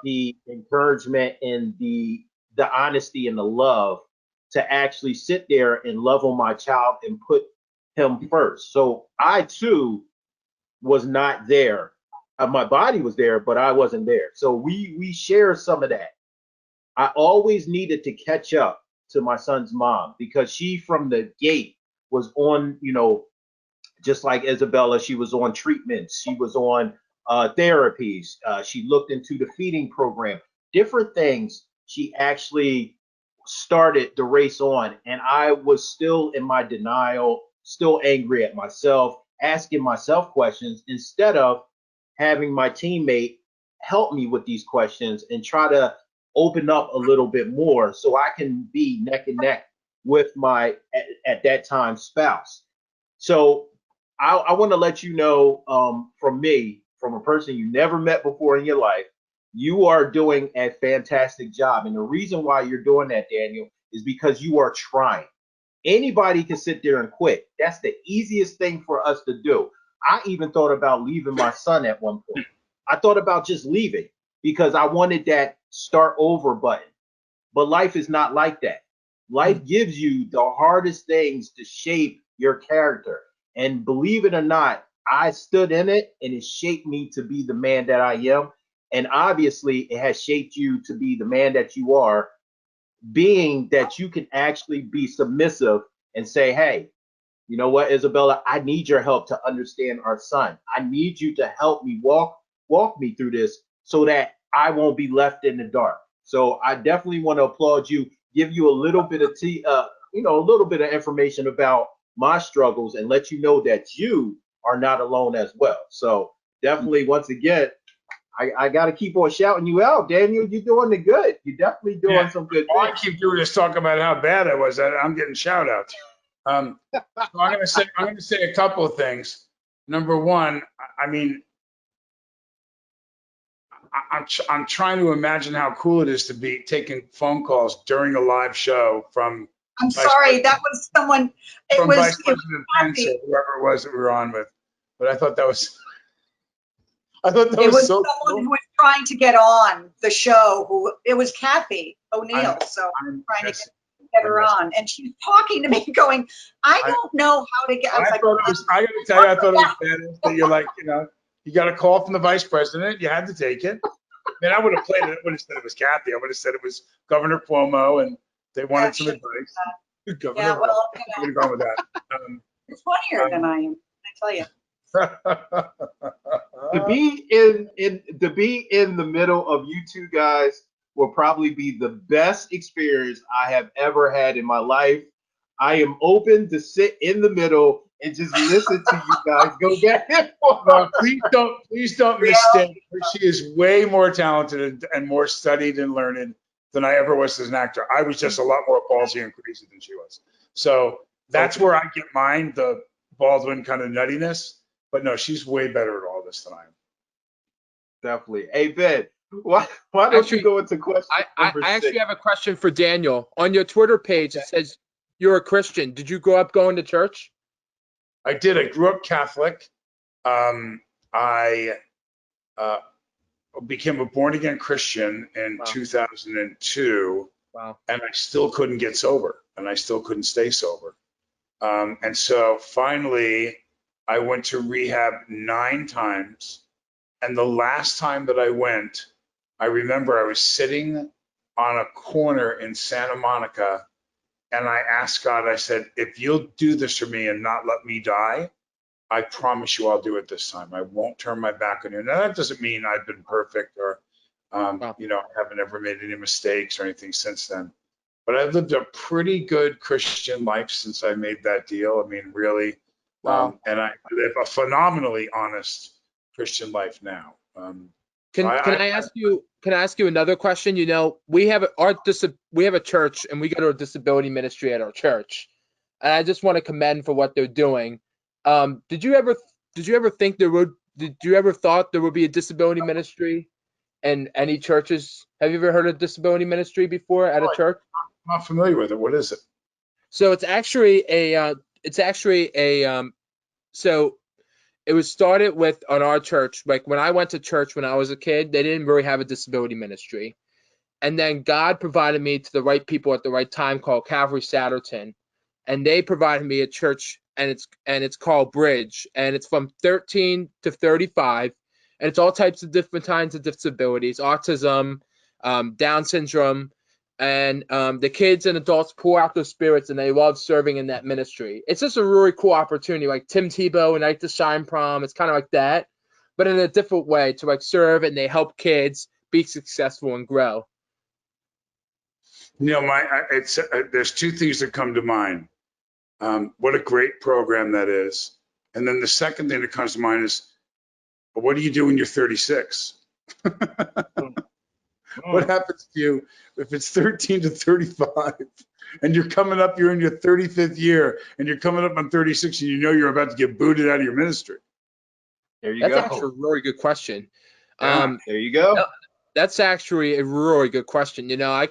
the encouragement and the honesty and the love to actually sit there and love on my child and put him first. So I too was not there. My body was there, but I wasn't there. So we share some of that. I always needed to catch up to my son's mom because she from the gate was on, just like Isabella, she was on treatments. She was on therapies. She looked into the feeding program, different things. She actually started the race on, and I was still in my denial, still angry at myself, asking myself questions instead of having my teammate help me with these questions and try to open up a little bit more so I can be neck and neck with my at that time spouse. So I want to let you know from me, from a person you never met before in your life, you are doing a fantastic job. And the reason why you're doing that, Daniel, is because you are trying. Anybody can sit there and quit. That's the easiest thing for us to do. I even thought about leaving my son at one point. I thought about just leaving because I wanted that start over button. But life is not like that. Life gives you the hardest things to shape your character. And believe it or not, I stood in it and it shaped me to be the man that I am. And obviously, it has shaped you to be the man that you are, being that you can actually be submissive and say, hey, you know what, Isabella, I need your help to understand our son. I need you to help me walk me through this so that I won't be left in the dark. So I definitely want to applaud you, give you a little bit of a little bit of information about my struggles and let you know that you are not alone as well. So definitely, once again, I got to keep on shouting you out, Daniel. You're doing the good. You're definitely doing some good All I things. keep doing is talking about how bad I was. I'm getting shout outs. So I'm going to say a couple of things. Number one, I mean, I'm trying to imagine how cool it is to be taking phone calls during a live show from I'm sorry, that was someone, Vice it was President Pence or Kathy. whoever it was that we were on with. But I thought that was It was so someone cool. who was trying to get on the show, it was Kathy O'Neill, so I'm I'm trying to guessing. get her on. And she's talking to me going, I I- don't know how to get, I was like, thought it was, I got to tell you, I thought it was badass that you're like, you got a call from the vice president, you had to take it. I mean, I would have played it, I would have said it was Kathy, I would have said it was Governor Cuomo and they wanted some advice. yeah, Governor, well, I would have gone with that. you're funnier than I am, I tell you. To be in the middle of you two guys will probably be the best experience I have ever had in my life. I am open to sit in the middle and just listen to you guys go back and forth. No, please don't mistake her. She is way more talented and more studied and learned than I ever was as an actor. I was just a lot more ballsy and crazy than she was. So that's where I get mine, the Baldwin kind of nuttiness. But no, she's way better at all this than I am. Definitely. Hey Ben, why don't you go into question I number actually 6? have a question for Daniel. On your Twitter page, it says you're a Christian. Did you grow up going to church? I did. I grew up Catholic. I became a born again Christian in 2002. Wow. And I still couldn't get sober and I still couldn't stay sober. And so finally, I went to rehab 9 times. And the last time that I went, I remember I was sitting on a corner in Santa Monica and I asked God, I said, if you'll do this for me and not let me die, I promise you I'll do it this time. I won't turn my back on you. Now, that doesn't mean I've been perfect or, Wow. haven't ever made any mistakes or anything since then. But I've lived a pretty good Christian life since I made that deal. I mean, really. Wow. And I live a phenomenally honest Christian life now. Can I ask you another question? We have a church and we go to a disability ministry at our church. And I just want to commend for what they're doing. Did you ever think did you ever thought there would be a disability ministry in any churches? Have you ever heard of disability ministry before at a church? I'm not familiar with it. What is it? So it's actually so it was started with on our church. Like when I went to church when I was a kid, they didn't really have a disability ministry. And then God provided me to the right people at the right time called Calvary Satterton. And they provided me a church and it's called Bridge. And it's from 13 to 35. And it's all types of different kinds of disabilities, autism, Down syndrome. And the kids and adults pour out their spirits and they love serving in that ministry. It's just a really cool opportunity, like Tim Tebow and Night to Shine Prom. It's kind of like that, but in a different way to like serve and they help kids be successful and grow. There's 2 things that come to mind. What a great program that is. And then the second thing that comes to mind is, what do you do when you're 36? What happens to you if it's 13 to 35 and you're in your 35th year and you're coming up on 36 and you're about to get booted out of your ministry? There you That's go. actually a really good question. Yeah. There you go. That's actually a really good question. I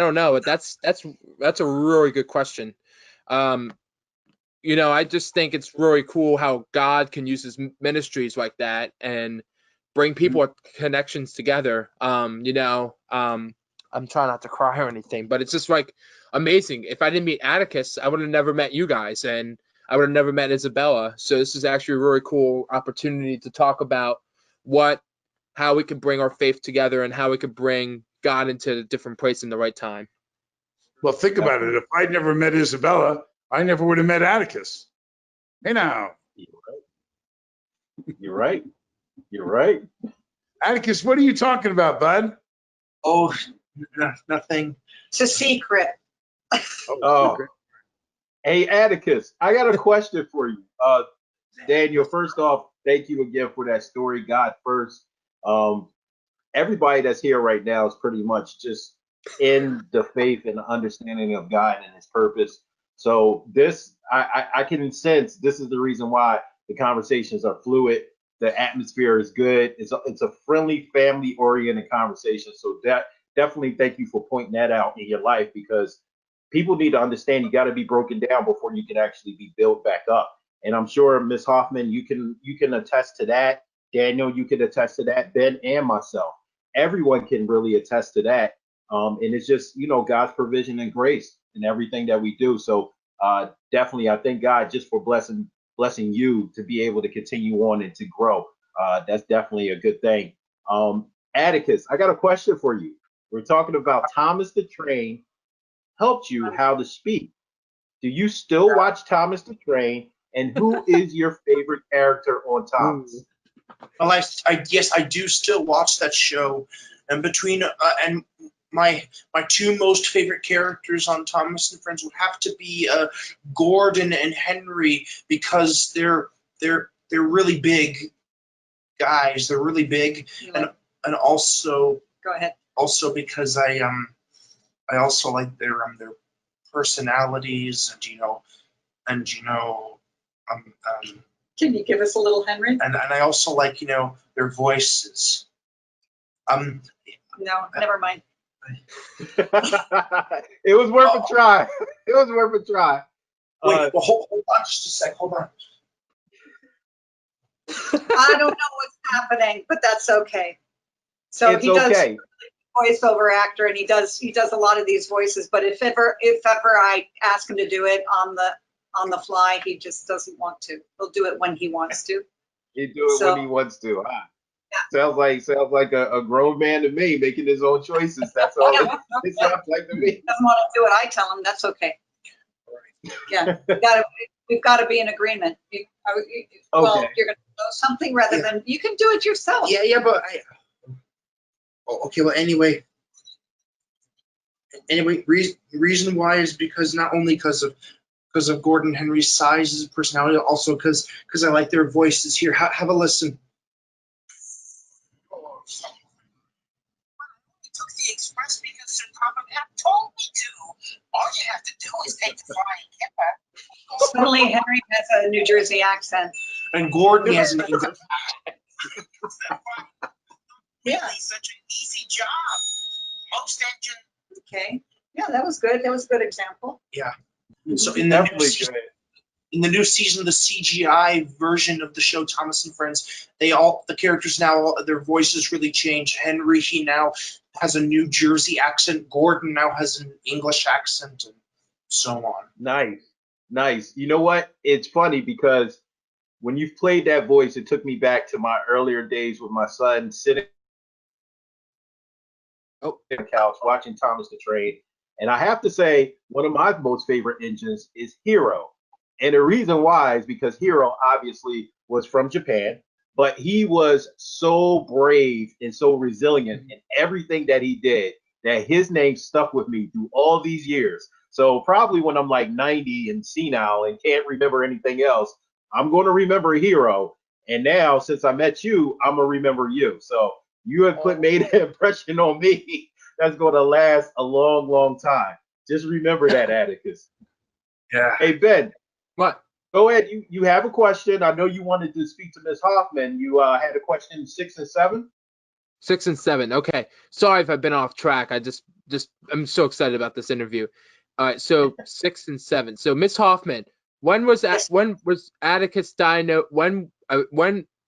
don't know, but that's a really good question. I just think it's really cool how God can use his ministries like that and bring people with connections together. I'm trying not to cry or anything, but it's just like amazing. If I didn't meet Atticus, I would have never met you guys, and I would have never met Isabella. So this is actually a really cool opportunity to talk about how we could bring our faith together and how we could bring God into a different place in the right time. Well, think about it. If I'd never met Isabella, I never would have met Atticus. Hey now. You're right. You're right. Atticus, what are you talking about, bud? Oh, nothing. It's a secret. Oh. Hey, Atticus, I got a question for you. Daniel, first off, thank you again for that story. God first. Everybody that's here right now is pretty much just in the faith and the understanding of God and his purpose. So this, I can sense this is the reason why the conversations are fluid. The atmosphere is good. It's a friendly, family-oriented conversation. So that definitely thank you for pointing that out in your life, because people need to understand you got to be broken down before you can actually be built back up. And I'm sure Miss Hofmann, you can attest to that. Daniel, you can attest to that. Ben and myself, everyone can really attest to that. And it's just, God's provision and grace in everything that we do. So definitely, I thank God just for blessing you to be able to continue on and to grow. That's definitely a good thing. Atticus, I got a question for you. We're talking about Thomas the Train helped you how to speak. Do you still watch Thomas the Train? And who is your favorite character on Thomas? Well, yes, I do still watch that show, and between and my two most favorite characters on Thomas and Friends would have to be Gordon and Henry, because they're really big guys. They're really big, and also Go ahead. Also because I also like their personalities, and Can you give us a little Henry? and I also like their voices. No, never mind. It was worth a try. It was worth a try. Wait, well, hold on just a sec. Hold on. I don't know what's happening, but that's okay. So It's he does okay. voiceover actor, and he does a lot of these voices. But if ever I ask him to do it on the fly, he just doesn't want to. He'll do it when he wants to. He do it when he wants to. Huh? Yeah. Sounds like a grown man to me, making his own choices. That's all it sounds like to me. Doesn't want to do it. I tell him that's okay. Yeah, we've got to be in agreement. Well, you're going to know something rather than you can do it yourself. Yeah, but okay. Well, anyway, reason why is because not only because of Gordon Henry's size, his personality, also because I like their voices. Here, have a listen. Took the express because Sir Papa Pat told me to. All you have to do is take the flying kipper. Suddenly, Henry has a New Jersey accent. And Gordon has an English accent. Really, such an easy job. Most engines. Okay. Yeah, that was good. That was a good example. Yeah. So in the new season, the CGI version of the show Thomas and Friends, the characters now, their voices really change. Henry, he now has a New Jersey accent. Gordon now has an English accent, and so on. Nice. You know what? It's funny because when you've played that voice, it took me back to my earlier days with my son sitting on the couch watching Thomas the Train. And I have to say, one of my most favorite engines is Hero. And the reason why is because Hero obviously was from Japan, but he was so brave and so resilient in everything that he did that his name stuck with me through all these years. So probably when I'm like 90 and senile and can't remember anything else, I'm going to remember Hero. And now, since I met you, I'm going to remember you. So you have made an impression on me that's going to last a long, long time. Just remember that, Atticus. Yeah. Hey, Ben. What? Go ahead. You have a question. I know you wanted to speak to Ms. Hofmann. You had a question 6 and 7? 6 and 7. Okay. Sorry if I've been off track. I'm so excited about this interview. All right. So 6 and 7. So Ms. Hofmann, when was Atticus diagnosed? When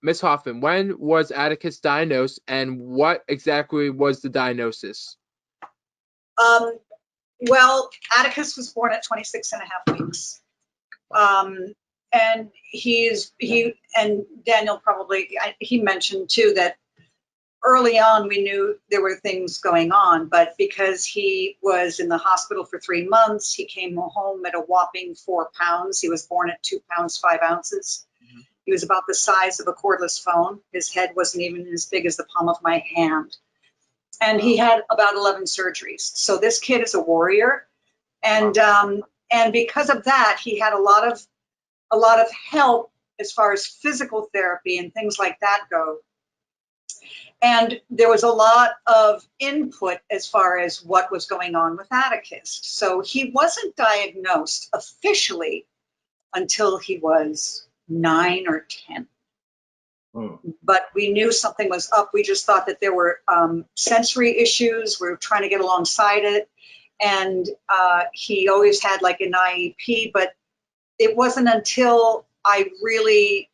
Ms. Hofmann, when was Atticus diagnosed, and what exactly was the diagnosis? Well, Atticus was born at 26 and a half weeks. And and Daniel probably, he mentioned too that early on we knew there were things going on, but because he was in the hospital for 3 months, he came home at a whopping 4 pounds. He was born at 2 pounds, 5 ounces. Mm-hmm. He was about the size of a cordless phone. His head wasn't even as big as the palm of my hand. And he had about 11 surgeries. So this kid is a warrior. And because of that, he had a lot of help as far as physical therapy and things like that go. And there was a lot of input as far as what was going on with Atticus. So he wasn't diagnosed officially until he was 9 or 10. But we knew something was up. We just thought that there were sensory issues. We were trying to get alongside it. And he always had like an IEP, but it wasn't until I really,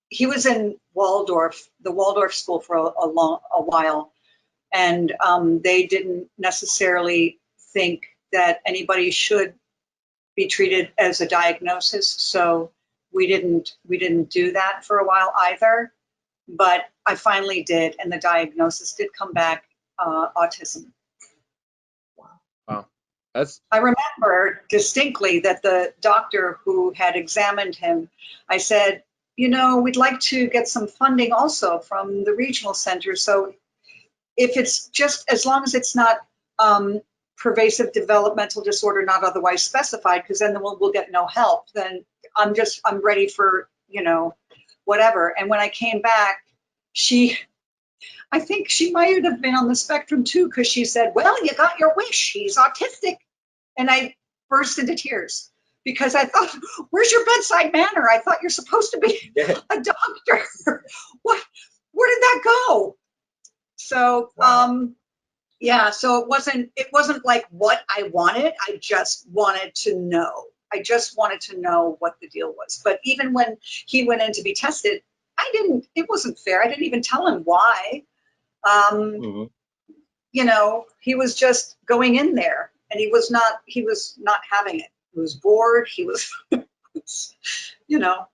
he was in Waldorf, the Waldorf school for a while. And they didn't necessarily think that anybody should be treated as a diagnosis. So we didn't do that for a while either, but I finally did, and the diagnosis did come back, autism. Wow. I remember distinctly that the doctor who had examined him, I said, you know, we'd like to get some funding also from the regional center. So if it's just, as long as it's not pervasive developmental disorder not otherwise specified, because then we'll get no help, then I'm ready for, you know, whatever. And when I came back, I think she might have been on the spectrum too, because she said, well, you got your wish, he's autistic. And I burst into tears because I thought, where's your bedside manner? I thought you're supposed to be a doctor. Where did that go? So, yeah, so it wasn't like what I wanted. I just wanted to know. I just wanted to know what the deal was. But even when he went in to be tested, it wasn't fair. I didn't even tell him why. You know, he was just going in there and he was not having it. He was bored. He was, you know,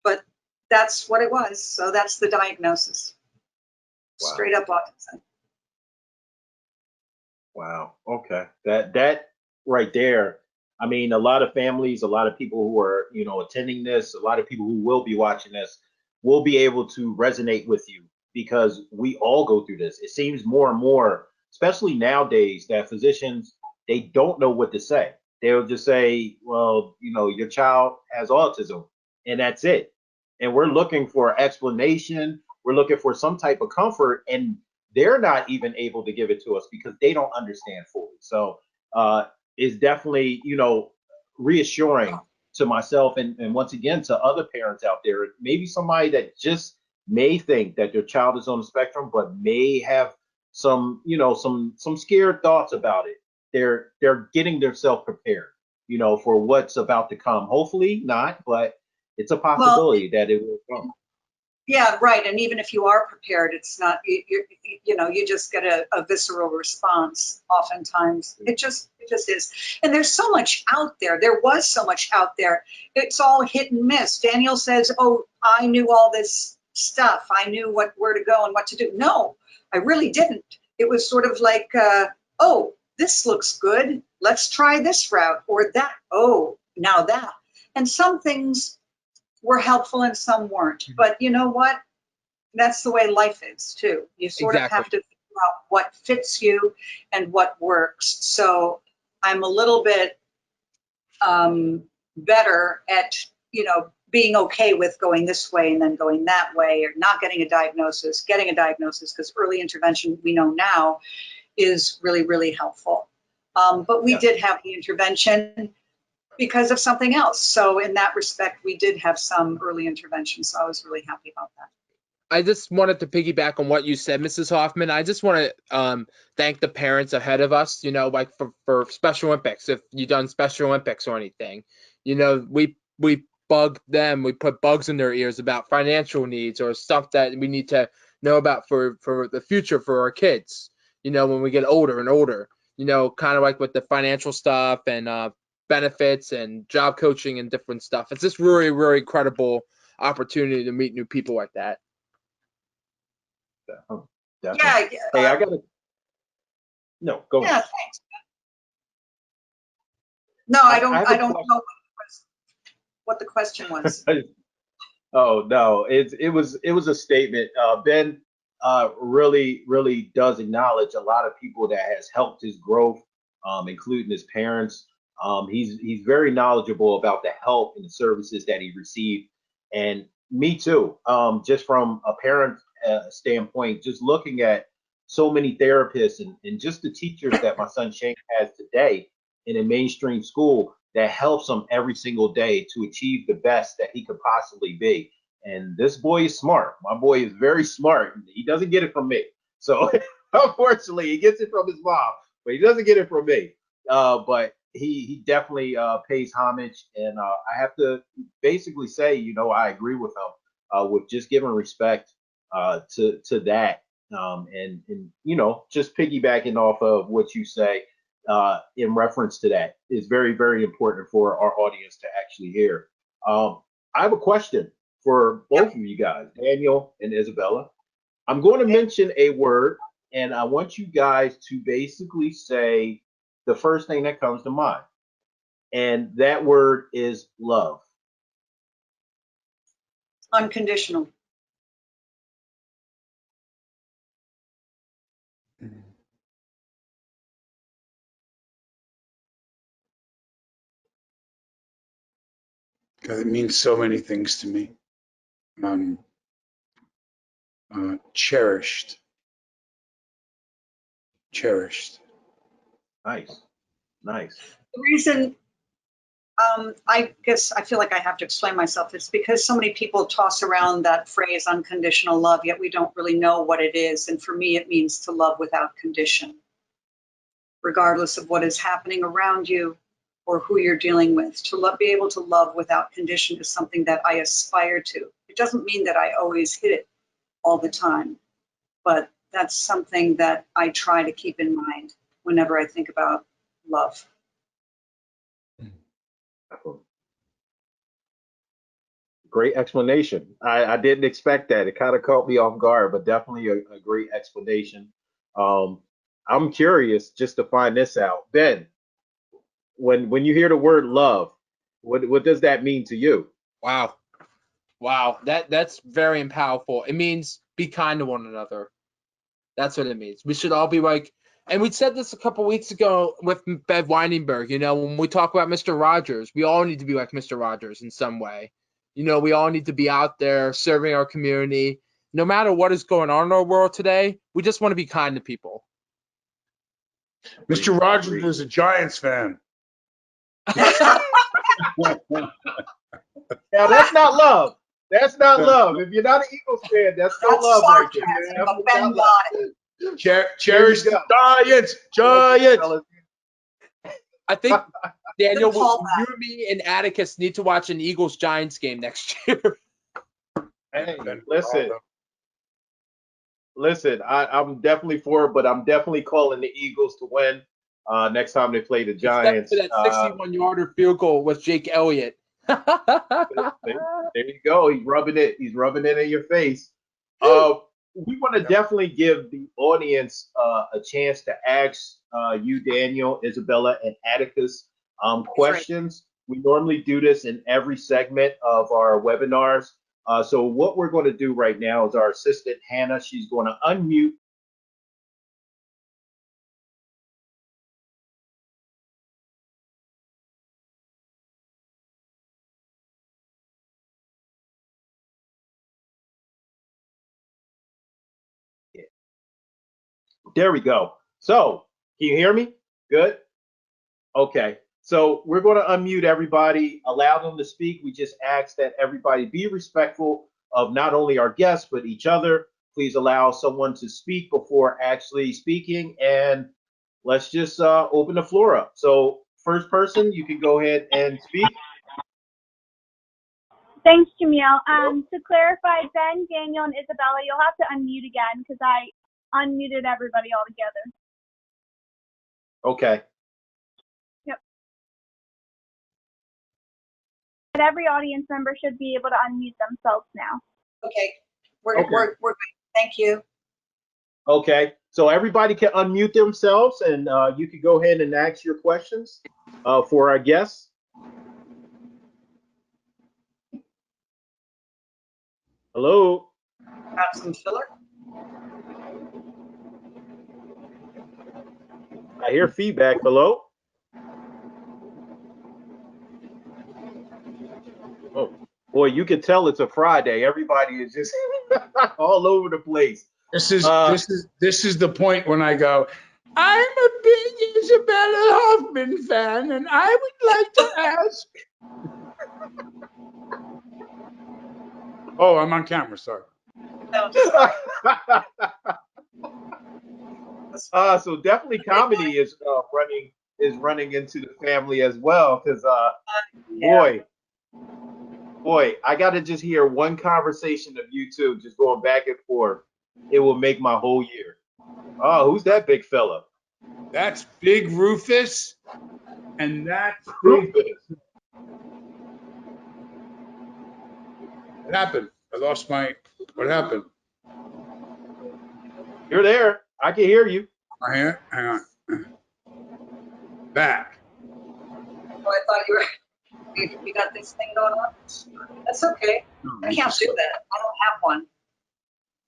but that's what it was. So that's the diagnosis. Wow. Straight up autism. Wow. Okay. That right there. I mean, a lot of families, a lot of people who are, you know, attending this, a lot of people who will be watching this will be able to resonate with you because we all go through this. It seems more and more, especially nowadays, that physicians, they don't know what to say. They'll just say, well, you know, your child has autism and that's it. And we're looking for explanation. We're looking for some type of comfort, and they're not even able to give it to us because they don't understand fully. So it's definitely, you know, reassuring to myself and once again to other parents out there, maybe somebody that just may think that their child is on the spectrum, but may have some, you know, some scared thoughts about it. They're getting themselves prepared, you know, for what's about to come. Hopefully not, but it's a possibility that it will come. Yeah, right. And even if you are prepared, it's not, you know, you just get a visceral response oftentimes. It just is. And there's so much out there. There was so much out there. It's all hit and miss. Daniel says, oh, I knew all this stuff. I knew where to go and what to do. No, I really didn't. It was sort of like, oh, this looks good. Let's try this route or that. Oh, now that. And some things were helpful and some weren't. But you know what? That's the way life is too. You sort of have to figure out what fits you and what works. So I'm a little bit better at, you know, being okay with going this way and then going that way, or not getting a diagnosis, getting a diagnosis, because early intervention, we know now, is really, really helpful. But we did have the intervention because of something else. So in that respect, we did have some early intervention. So I was really happy about that. I just wanted to piggyback on what you said, Mrs. Hofmann. I just want to thank the parents ahead of us, you know, like for Special Olympics, if you've done Special Olympics or anything. You know, we bug them, we put bugs in their ears about financial needs or stuff that we need to know about for the future for our kids. when we get older and older, kind of like with the financial stuff and benefits and job coaching and different stuff. It's just really, really incredible opportunity to meet new people like that. Definitely. Yeah. Hey, I gotta. No, go Yeah, ahead. thanks. No, I don't. I have I a don't question. know what the question was. Oh no, it was a statement. Ben really does acknowledge a lot of people that has helped his growth, including his parents. He's very knowledgeable about the help and the services that he received, and me too. Just from a parent standpoint, just looking at so many therapists and just the teachers that my son Shane has today in a mainstream school that helps him every single day to achieve the best that he could possibly be. And this boy is smart. My boy is very smart. He doesn't get it from me. So unfortunately, he gets it from his mom, but he doesn't get it from me. But he definitely pays homage. And I have to basically say, I agree with him with just giving respect to that. And just piggybacking off of what you say in reference to that is very, very important for our audience to actually hear. I have a question for both of you guys, Daniel and Isabella. I'm going to mention a word, and I want you guys to basically say the first thing that comes to mind. And that word is love. Unconditional. God, it means so many things to me. Cherished. Cherished. Nice. Nice. The reason I guess I feel like I have to explain myself. It's because so many people toss around that phrase unconditional love, yet we don't really know what it is. And for me, it means to love without condition, regardless of what is happening around you or who you're dealing with. To be able to love without condition is something that I aspire to. It doesn't mean that I always hit it all the time, but that's something that I try to keep in mind whenever I think about love. Great explanation. I didn't expect that. It kind of caught me off guard, but definitely a great explanation. I'm curious just to find this out. Ben, when you hear the word love, what does that mean to you? Wow. That's very powerful. It means be kind to one another. That's what it means. We should all be like, and we said this a couple weeks ago with Bev Weinberg, when we talk about Mr. Rogers, we all need to be like Mr. Rogers in some way. We all need to be out there serving our community. No matter what is going on in our world today, we just want to be kind to people. Mr. Rogers is a Giants fan. Now that's not love. That's not love. If you're not an Eagles fan, that's no That's love right there. sarcasm, but Definitely Ben not love. got it. Cherish There you the go. Giants. Thank you, Giants. fellas. I think, Daniel, Good callback. you and me and Atticus need to watch an Eagles-Giants game next year. Hey, listen. I'm definitely for it, but I'm definitely calling the Eagles to win next time they play the Except Giants. for that 61-yarder field goal with Jake Elliott. There you go. He's rubbing it. He's rubbing it in your face. We want to definitely give the audience a chance to ask you, Daniel, Isabella, and Atticus questions. We normally do this in every segment of our webinars. So what we're going to do right now is our assistant Hannah. She's going to unmute. There we go. So, can you hear me? Good. Okay. So we're going to unmute everybody, allow them to speak. We just ask that everybody be respectful of not only our guests, but each other. Please allow someone to speak before actually speaking. And let's just open the floor up. So first person, you can go ahead and speak. Thanks, Jamil. To clarify, Ben, Daniel, and Isabella, you'll have to unmute again because unmuted everybody altogether. Okay. Yep. But every audience member should be able to unmute themselves now. Okay, we're Okay. good. Thank you. Okay. So everybody can unmute themselves, and you can go ahead and ask your questions for our guests. Hello. Got some filler? I hear feedback. Hello. Oh boy, you can tell it's a Friday. Everybody is just all over the place. This is the point when I go, I'm a big Isabella Hofmann fan, and I would like to ask. Oh, I'm on camera. Sorry. No. So definitely comedy is running into the family as well, because boy, I got to just hear one conversation of you two just going back and forth. It will make my whole year. Oh, who's that big fella? That's Big Rufus, and that's Rufus. What happened? I lost my. What happened? You're there. I can hear you. Hang on. Back. Oh, I thought you got this thing going on. That's okay. I can't do that. I don't have one.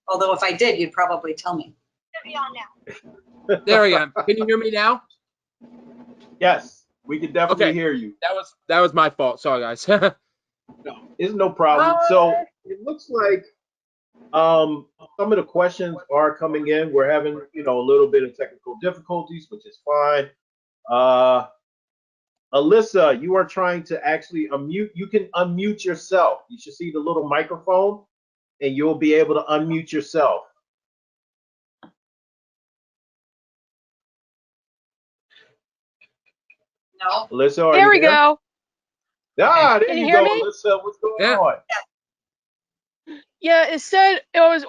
Although if I did, you'd probably tell me. Be on now. There I am. Can you hear me now? Yes, we can definitely Okay. hear you. That was my fault. Sorry, guys. No, it's no problem. So it looks like some of the questions are coming in. We're having, a little bit of technical difficulties, which is fine. Alyssa, you are trying to actually unmute. You can unmute yourself. You should see the little microphone, and you'll be able to unmute yourself. No. Alyssa, are There you we there? go. Ah, there Can you you hear go, me? Alyssa. What's going Yeah. on? Yeah, it said it was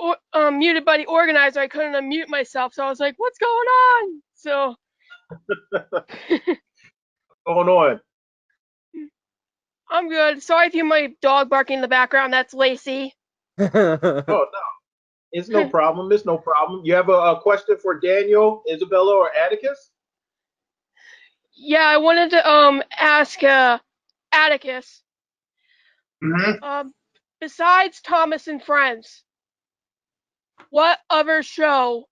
muted by the organizer. I couldn't unmute myself, so I was like, "What's going on?" So. What's going on? I'm good. Sorry if you hear my dog barking in the background. That's Lacey. Oh, no. It's no problem. It's no problem. You have a question for Daniel, Isabella, or Atticus? Yeah, I wanted to ask Atticus. Mm-hmm. Besides Thomas and Friends, what other show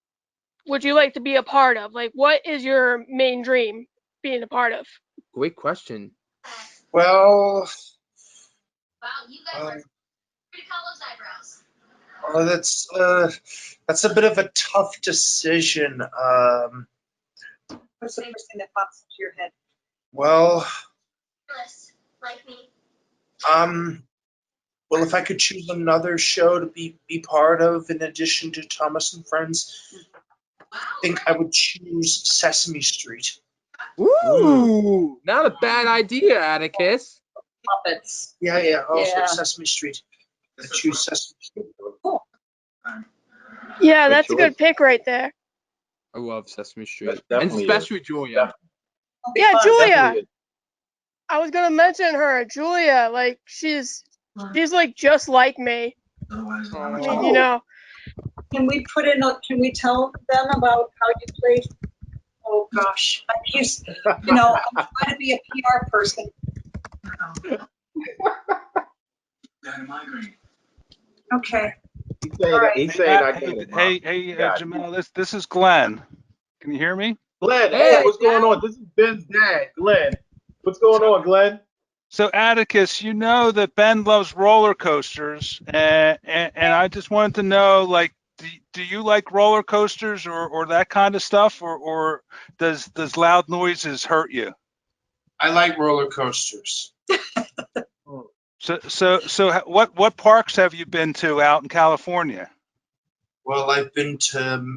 would you like to be a part of? Like, what is your main dream being a part of? Great question. Well, Wow, you guys are pretty call those eyebrows. that's a bit of a tough decision. What's the first thing that pops into your head? Well, Like me. well, if I could choose another show to be part of in addition to Thomas and Friends, Wow. I think I would choose Sesame Street. Ooh, not a bad idea, Atticus. Puppets. Yeah, also Yeah. Sesame Street. I choose Sesame Street. Cool. Yeah, Good that's a choice. good pick right there. I love Sesame Street, That and definitely especially Julia. It'll be Yeah, fun. Julia. Definitely is. I was gonna mention her, Julia. Like, she's like just like me. I mean, you know. Can we tell them about how you played? Oh gosh, I'm trying to be a PR person. Okay. He's saying I get it. Mom. Hey, Got it. Jamel, this is Glenn. Can you hear me? Glenn, Hey, hey, what's going on? This is Ben's dad, Glenn. What's going on, Glenn? So Atticus, you know that Ben loves roller coasters, and I just wanted to know, like, do you like roller coasters or that kind of stuff, or does loud noises hurt you? I like roller coasters. So what parks have you been to out in California? Well, I've been to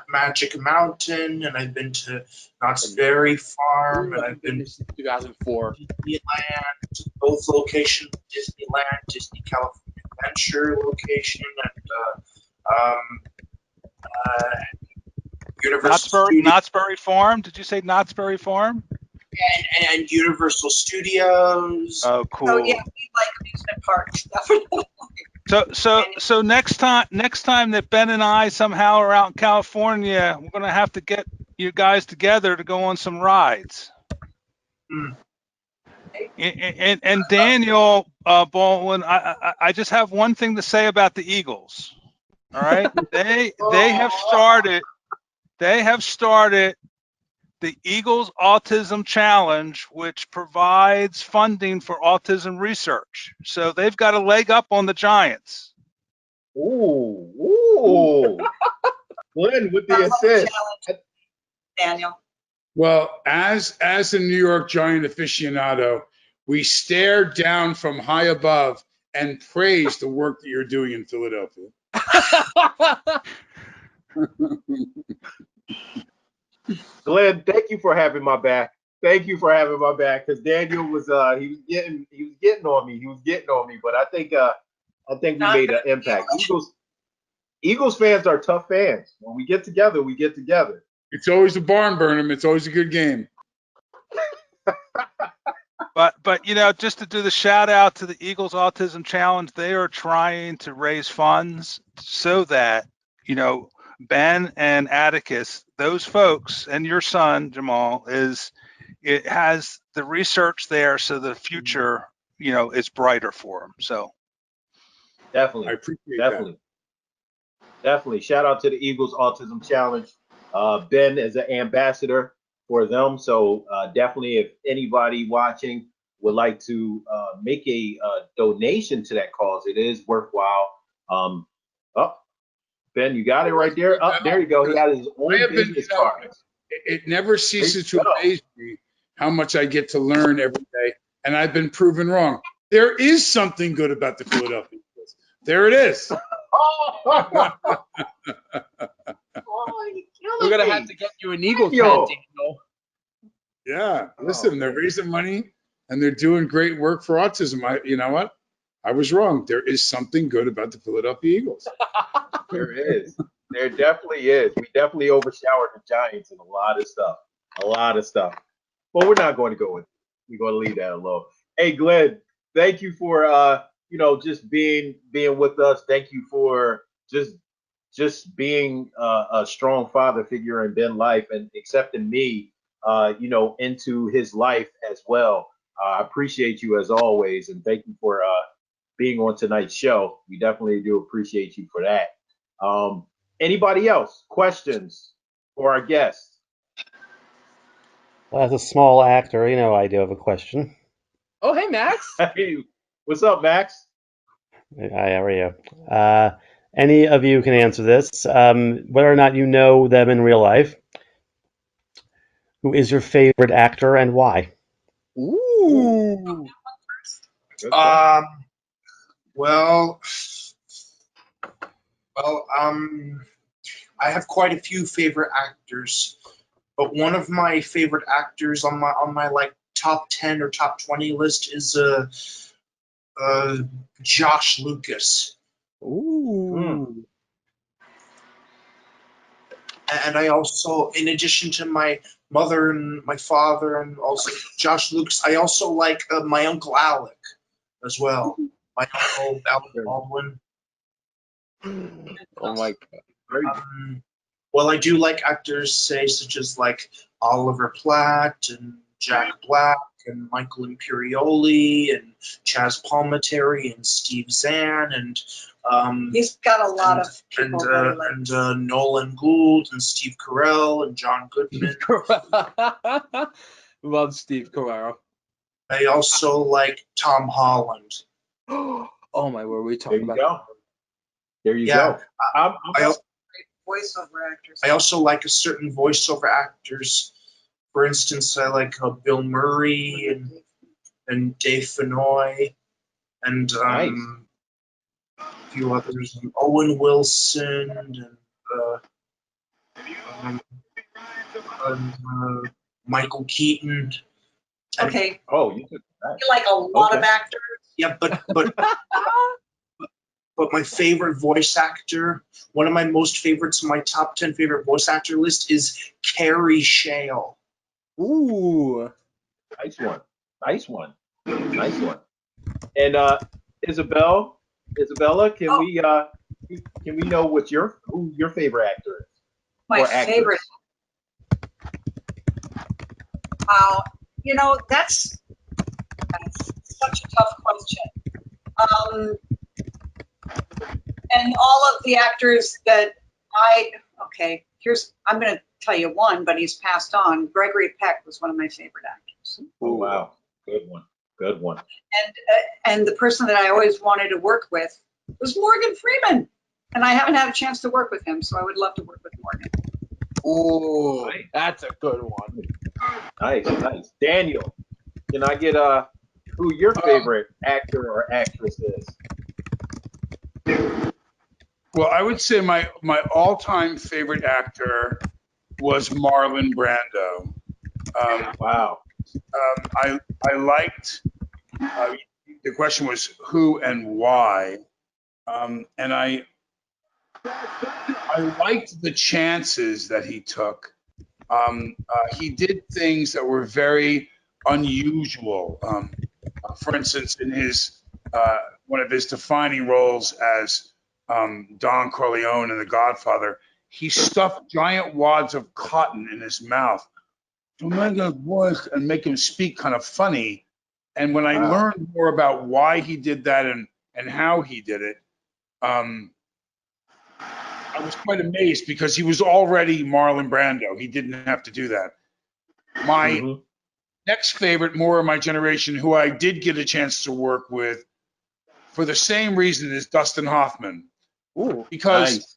Magic Mountain, and I've been to Knott's Berry Farm, and I've been to 2004. Disneyland, both locations, Disneyland, Disney California Adventure location, and Universal Knott's Berry Farm? Did you say Knott's Berry Farm? and Universal Studios. Oh, cool. Oh yeah, we like amusement parks, definitely. So next time that Ben and I somehow are out in California, we're gonna have to get you guys together to go on some rides. Mm. And Daniel Baldwin, I just have one thing to say about the Eagles. All right, they have started the Eagles Autism Challenge, which provides funding for autism research. So they've got a leg up on the Giants. Ooh. Glenn with the assist. Daniel. Well, as a New York Giant aficionado, we stare down from high above and praise the work that you're doing in Philadelphia. Glenn, thank you for having my back. Thank you for having my back, because Daniel was he was getting on me. He was getting on me, but I think we made an impact. Eagles fans are tough fans. When we get together, we get together. It's always a barn burner. It's always a good game. But you know, just to do the shout out to the Eagles Autism Challenge, they are trying to raise funds so that, you know, Ben and Atticus, those folks, and your son Jamal, it has the research there, so the future, you know, is brighter for them. So Definitely, I appreciate definitely. Shout out to the Eagles Autism Challenge. Ben is an ambassador for them, so definitely, if anybody watching would like to make a donation to that cause, it is worthwhile. Oh, Ben, you got it right there. Oh, there you go. He had his own business card. It never ceases to amaze me how much I get to learn every day, and I've been proven wrong. There is something good about the Philadelphia Eagles. There it is. We're gonna have to get you an Eagle tent, Daniel. Yeah, listen, they're raising money and they're doing great work for autism. You know what? I was wrong. There is something good about the Philadelphia Eagles. There is. There definitely is. We definitely overshowered the Giants in a lot of stuff. But we're not going to go with it. We're going to leave that alone. Hey, Glenn, thank you for just being with us. Thank you for just being a strong father figure in Ben's life and accepting me into his life as well. I appreciate you as always, and thank you for being on tonight's show. We definitely do appreciate you for that. Anybody else? Questions for our guests? As a small actor, you know, I do have a question. Oh, hey, Max. Hey, what's up, Max? Hi, how are you? Any of you can answer this. Whether or not you know them in real life, who is your favorite actor and why? Ooh. Well, I have quite a few favorite actors, but one of my favorite actors on my like top 10 or top 20 list is Josh Lucas. Ooh. And I also, in addition to my mother and my father and also Josh Lucas, I also like my Uncle Alec as well. My Uncle Alec Baldwin. Oh my God. Well, I do like actors, say, such as like Oliver Platt and Jack Black and Michael Imperioli and Chaz Palminteri and Steve Zahn and He's got a lot of people that he likes. Nolan Gould and Steve Carell and John Goodman. Love Steve Carell. I also like Tom Holland. Oh my word, we talking about? There you go. Voiceover actors. I also like a certain voiceover actors. For instance, I like Bill Murray and Dave Fennoy and a few others, and Owen Wilson and Michael Keaton. Okay. Oh, you like a lot of actors. Yeah, but but my favorite voice actor, one of my most favorites in my top 10 favorite voice actor list is Carrie Shale. Ooh. Nice one. Nice one. Nice one. And Isabella, can Oh, we know who your favorite actor is my or favorite. actress? Wow. You know, that's such a tough question. And all of the actors that I'm going to tell you one, but he's passed on. Gregory Peck was one of my favorite actors. Oh wow, good one, good one. And the person that I always wanted to work with was Morgan Freeman. And I haven't had a chance to work with him, so I would love to work with Morgan. Ooh, that's a good one. Nice, nice. Daniel, can I get who your favorite actor or actress is? Well, I would say my all-time favorite actor was Marlon Brando. Wow. I liked. The question was who and why, and I liked the chances that he took. He did things that were very unusual. For instance, in his one of his defining roles as Don Corleone in The Godfather, he stuffed giant wads of cotton in his mouth to make his voice and make him speak kind of funny. And when I Wow. learned more about why he did that and how he did it, I was quite amazed because he was already Marlon Brando. He didn't have to do that. My next favorite, more of my generation, who I did get a chance to work with for the same reason, is Dustin Hoffman. Ooh. Because Nice.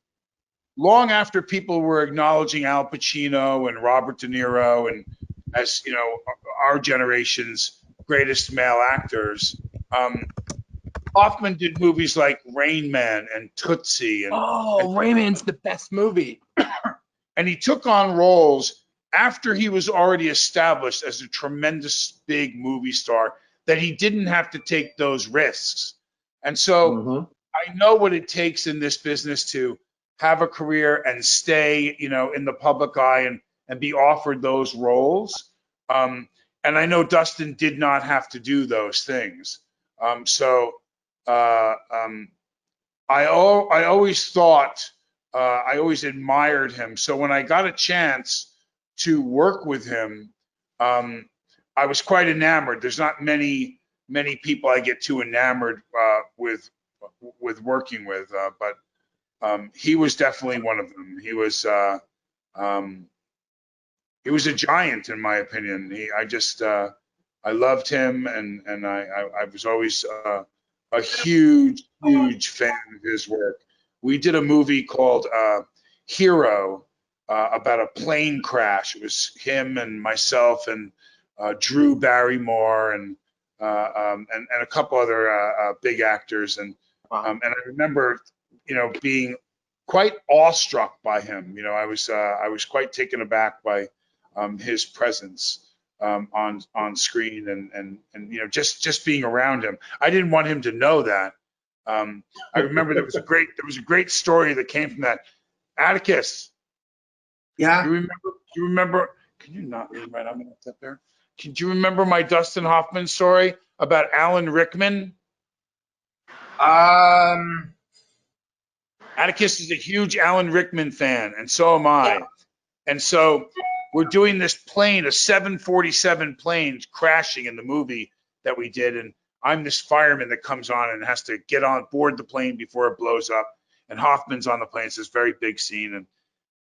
long after people were acknowledging Al Pacino and Robert De Niro and as you know our generation's greatest male actors, Hoffman did movies like Rain Man and Tootsie, and Raymond's the best movie. and he took on roles after he was already established as a tremendous big movie star that he didn't have to take those risks. And so I know what it takes in this business to have a career and stay, in the public eye and be offered those roles. And I know Dustin did not have to do those things. I always thought, I always admired him. So when I got a chance to work with him, I was quite enamored. There's not many people I get too enamored with working with, but he was definitely one of them. He was a giant in my opinion. I loved him, and I was always a huge fan of his work. We did a movie called Hero about a plane crash. It was him and myself and Drew Barrymore and a couple other big actors. And I remember, being quite awestruck by him. I was quite taken aback by his presence on screen and just being around him. I didn't want him to know that. I remember there was a great story that came from that. Atticus. Yeah. Do you remember? Can you not lean right up there? Do you remember my Dustin Hoffman story about Alan Rickman? Atticus is a huge Alan Rickman fan, and so am I. Yeah. And so we're doing this plane, a 747 plane crashing in the movie that we did. And I'm this fireman that comes on and has to get on board the plane before it blows up. And Hoffman's on the plane. It's this very big scene.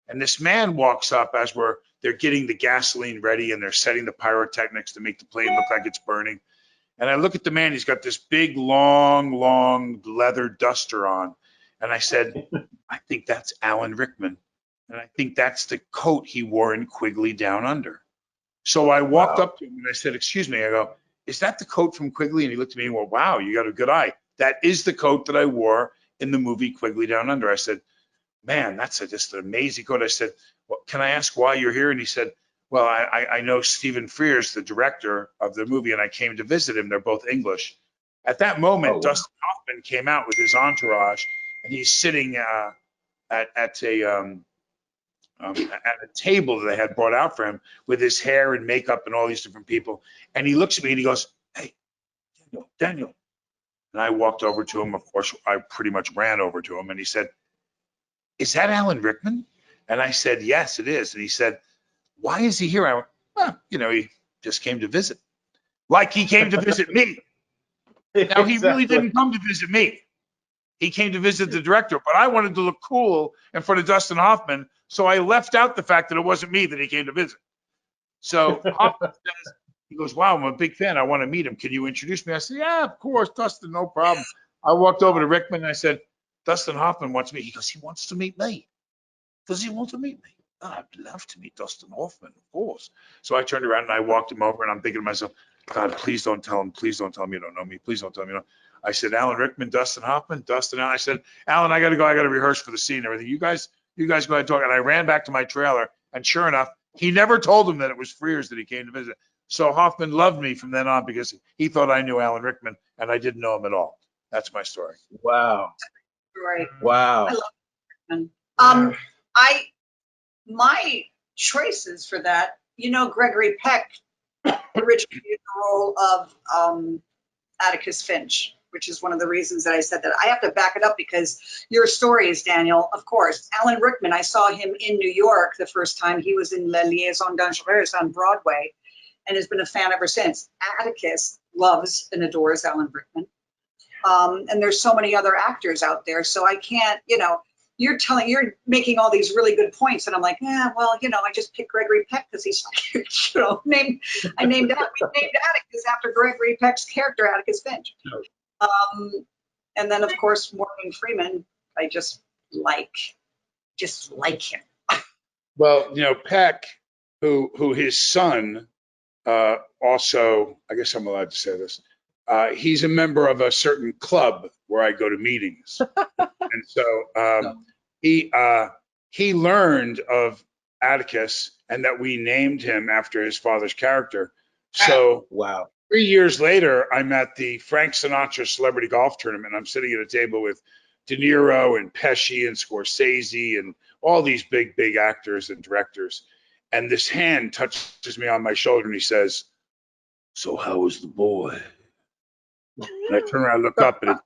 And this man walks up as they're getting the gasoline ready and they're setting the pyrotechnics to make the plane look like it's burning. And I look at the man, he's got this big, long leather duster on. And I said, I think that's Alan Rickman. And I think that's the coat he wore in Quigley Down Under. So I walked up to him and I said, excuse me. I go, is that the coat from Quigley? And he looked at me and went, wow, you got a good eye. That is the coat that I wore in the movie Quigley Down Under. I said, man, that's just an amazing coat. I said, well, can I ask why you're here? And he said, well, I know Stephen Frears, the director of the movie, and I came to visit him. They're both English. At that moment, Oh, wow. Dustin Hoffman came out with his entourage, and he's sitting at a table that they had brought out for him with his hair and makeup and all these different people. And he looks at me and he goes, "Hey, Daniel." And I walked over to him. Of course, I pretty much ran over to him, and he said, "Is that Alan Rickman?" And I said, "Yes, it is." And he said, "Why is he here?" I went, "Well, he just came to visit." Like he came to visit me. Now, he really didn't come to visit me. He came to visit the director, but I wanted to look cool in front of Dustin Hoffman, so I left out the fact that it wasn't me that he came to visit. So Hoffman says, he goes, "Wow, I'm a big fan. I want to meet him. Can you introduce me?" I said, "Yeah, of course, Dustin, no problem." I walked over to Rickman and I said, "Dustin Hoffman wants me." He goes, "He wants to meet me. Does he want to meet me?" "Oh, I'd love to meet Dustin Hoffman, of course." So I turned around and I walked him over, and I'm thinking to myself, "God, please don't tell him. Please don't tell him you don't know me. Please don't tell him you don't." I said, "Alan Rickman, Dustin Hoffman, Dustin." I said, "Alan, I got to go. I got to rehearse for the scene and everything. You guys go ahead and talk." And I ran back to my trailer, and sure enough, he never told him that it was Frears that he came to visit. So Hoffman loved me from then on because he thought I knew Alan Rickman, and I didn't know him at all. That's my story. Wow. Right. Wow. I love it. My choices for that, Gregory Peck originally did the role of Atticus Finch, which is one of the reasons that I said that. I have to back it up because your stories, Daniel, of course. Alan Rickman, I saw him in New York the first time. He was in La Liaison Dangereuse on Broadway and has been a fan ever since. Atticus loves and adores Alan Rickman. And there's so many other actors out there, so I can't, you're making all these really good points, and I'm like, yeah, well, I just picked Gregory Peck because he's, we named Atticus after Gregory Peck's character, Atticus Finch. And then of course Morgan Freeman, I just like him. Well, Peck, who his son also, I guess I'm allowed to say this. He's a member of a certain club where I go to meetings, and so he learned of Atticus and that we named him after his father's character. So Wow. 3 years later, I'm at the Frank Sinatra Celebrity Golf Tournament. I'm sitting at a table with De Niro and Pesci and Scorsese and all these big actors and directors. And this hand touches me on my shoulder and he says, "So how was the boy?" And I turn around, look up, and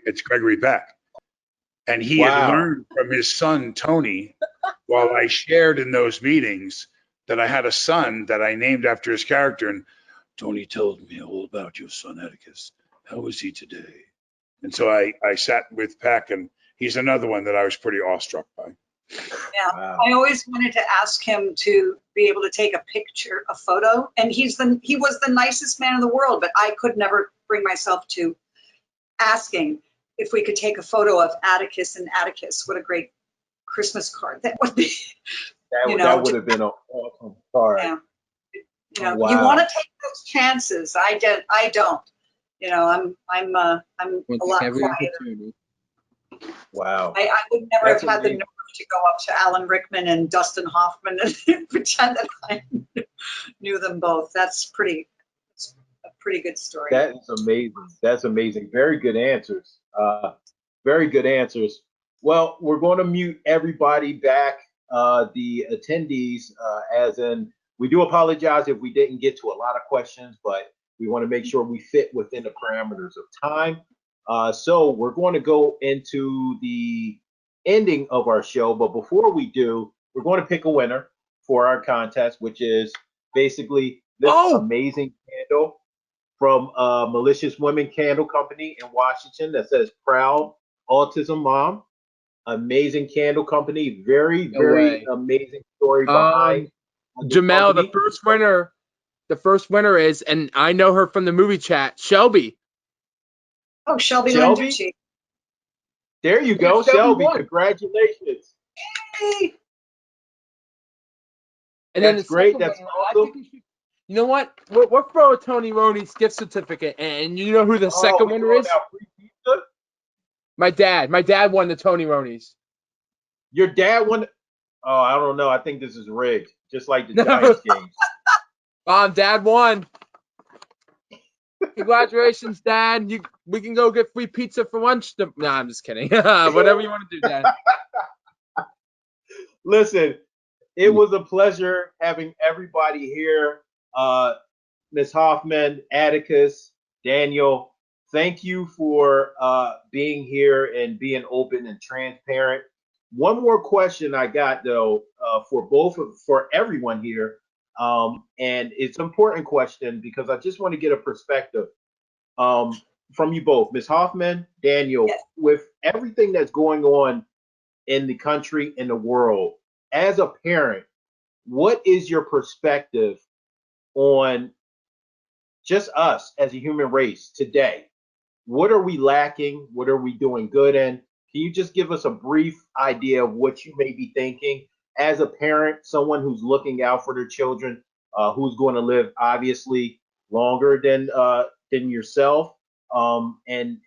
it's Gregory Peck. And he had learned from his son, Tony, while I shared in those meetings that I had a son that I named after his character. And Tony told me all about your son, Atticus. How is he today? And so I sat with Peck, and he's another one that I was pretty awestruck by. Yeah, wow. I always wanted to ask him to be able to take a photo, and he was the nicest man in the world, but I could never bring myself to asking if we could take a photo of Atticus and Atticus. What a great Christmas card that would be. That would have been an awesome card. Yeah. Wow. You want to take those chances. I don't. I'm a lot quieter. Wow. I would never have had the nerve to go up to Alan Rickman and Dustin Hoffman and pretend that I knew them both. It's a pretty good story. That is amazing. That's amazing. Very good answers. Very good answers. Well, we're going to mute everybody back, the attendees, as in, we do apologize if we didn't get to a lot of questions, but we want to make sure we fit within the parameters of time. So we're going to go into the ending of our show, but before we do, we're going to pick a winner for our contest, which is basically this amazing candle from Malicious Women Candle Company in Washington that says "Proud Autism Mom." Amazing candle company, very amazing story behind. Jamel, the first winner is, and I know her from the movie chat, Shelby. Oh, Shelby Landucci. There you go, Shelby. Congratulations. Yay. And that's great. That's awesome. You know what? We'll throw a Tony Roney's gift certificate, and you know who the second winner is? My dad. My dad won the Tony Roney's. Your dad won? Oh, I don't know. I think this is rigged, just like the Giants games. Dad won. Congratulations, Dan. We can go get free pizza for lunch. No, I'm just kidding. Whatever you want to do, Dan. Listen, it was a pleasure having everybody here. Ms. Hofmann, Atticus, Daniel, thank you for being here and being open and transparent. One more question I got though for everyone here, and it's an important question because I just want to get a perspective from you both, Ms. Hoffman, Daniel, Yes. with everything that's going on in the country, in the world. As a parent, what is your perspective on just us as a human race today? What are we lacking? What are we doing good in? Can you just give us a brief idea of what you may be thinking as a parent, someone who's looking out for their children, who's going to live obviously longer than yourself, and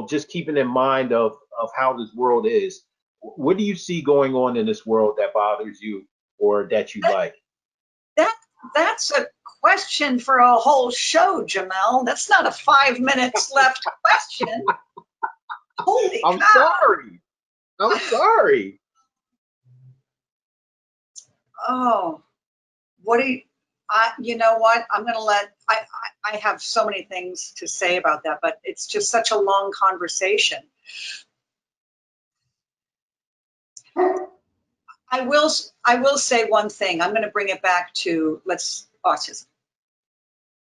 just keeping in mind of how this world is. What do you see going on in this world that bothers you or that you like? That's a question for a whole show, Jamel. That's not a 5 minutes left question. Holy I'm cow. sorry. I'm sorry. Oh, what do you know what? I'm going to I have so many things to say about that, but it's just such a long conversation. I will say one thing. I'm going to bring it back to autism.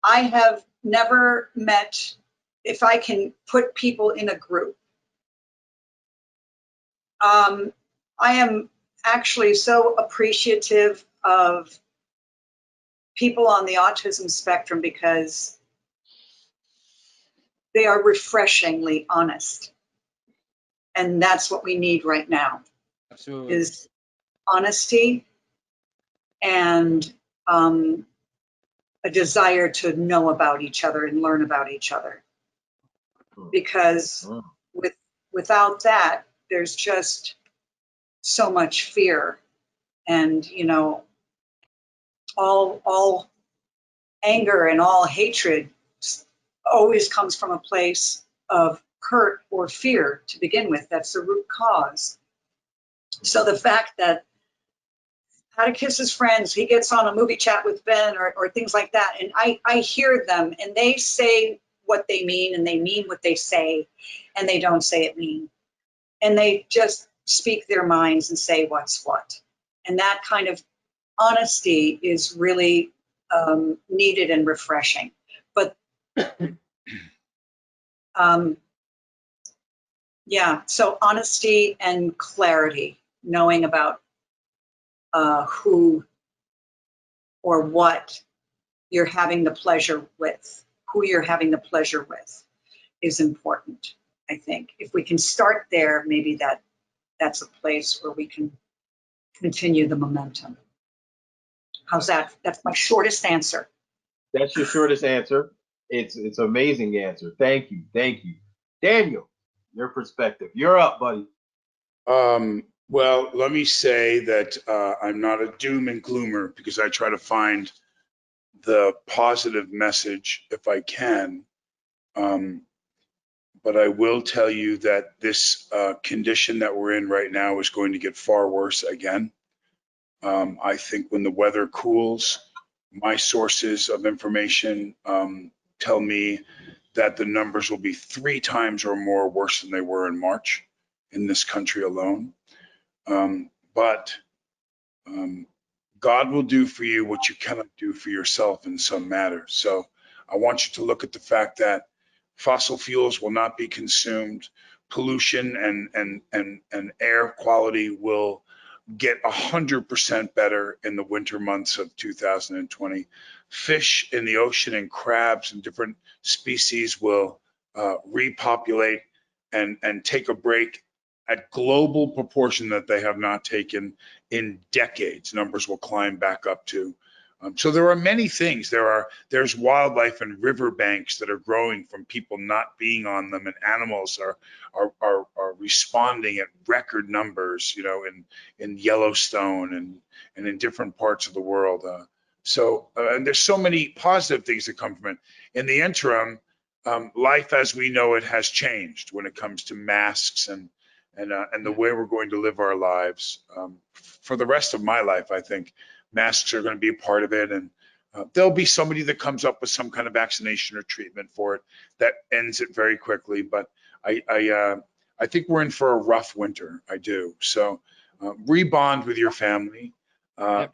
I have never met, if I can put people in a group, I am actually so appreciative of people on the autism spectrum because they are refreshingly honest. And that's what we need right now. Absolutely. Is honesty and a desire to know about each other and learn about each other. Because without that, there's just so much fear, and all anger and all hatred always comes from a place of hurt or fear to begin with. That's the root cause. So the fact that Atticus's friends, he gets on a movie chat with Ben or things like that, and I hear them and they say what they mean and they mean what they say, and they don't say it mean, and they just speak their minds and say what's what. And that kind of honesty is really needed and refreshing. But yeah, so honesty and clarity, knowing about who or what you're having the pleasure with, who you're having the pleasure with is important, I think. If we can start there, maybe that's a place where we can continue the momentum. How's that? That's my shortest answer. That's your shortest answer. It's an amazing answer. Thank you. Thank you. Daniel, your perspective. You're up, buddy. Well, let me say that I'm not a doom and gloomer because I try to find the positive message if I can. But I will tell you that this condition that we're in right now is going to get far worse again. I think when the weather cools, my sources of information tell me that the numbers will be 3 times or more worse than they were in March in this country alone. But God will do for you what you cannot do for yourself in some matters. So I want you to look at the fact that fossil fuels will not be consumed. Pollution and air quality will get 100% better in the winter months of 2020. Fish in the ocean and crabs and different species will repopulate and take a break at global proportion that they have not taken in decades. Numbers will climb back up to. So there are many things. There's wildlife and riverbanks that are growing from people not being on them, and animals are responding at record numbers, in Yellowstone and in different parts of the world. So, and there's so many positive things that come from it. In the interim, life as we know it has changed when it comes to masks and the way we're going to live our lives. For the rest of my life, I think masks are going to be a part of it, and there'll be somebody that comes up with some kind of vaccination or treatment for it that ends it very quickly. But I think we're in for a rough winter. I do. So rebond with your family.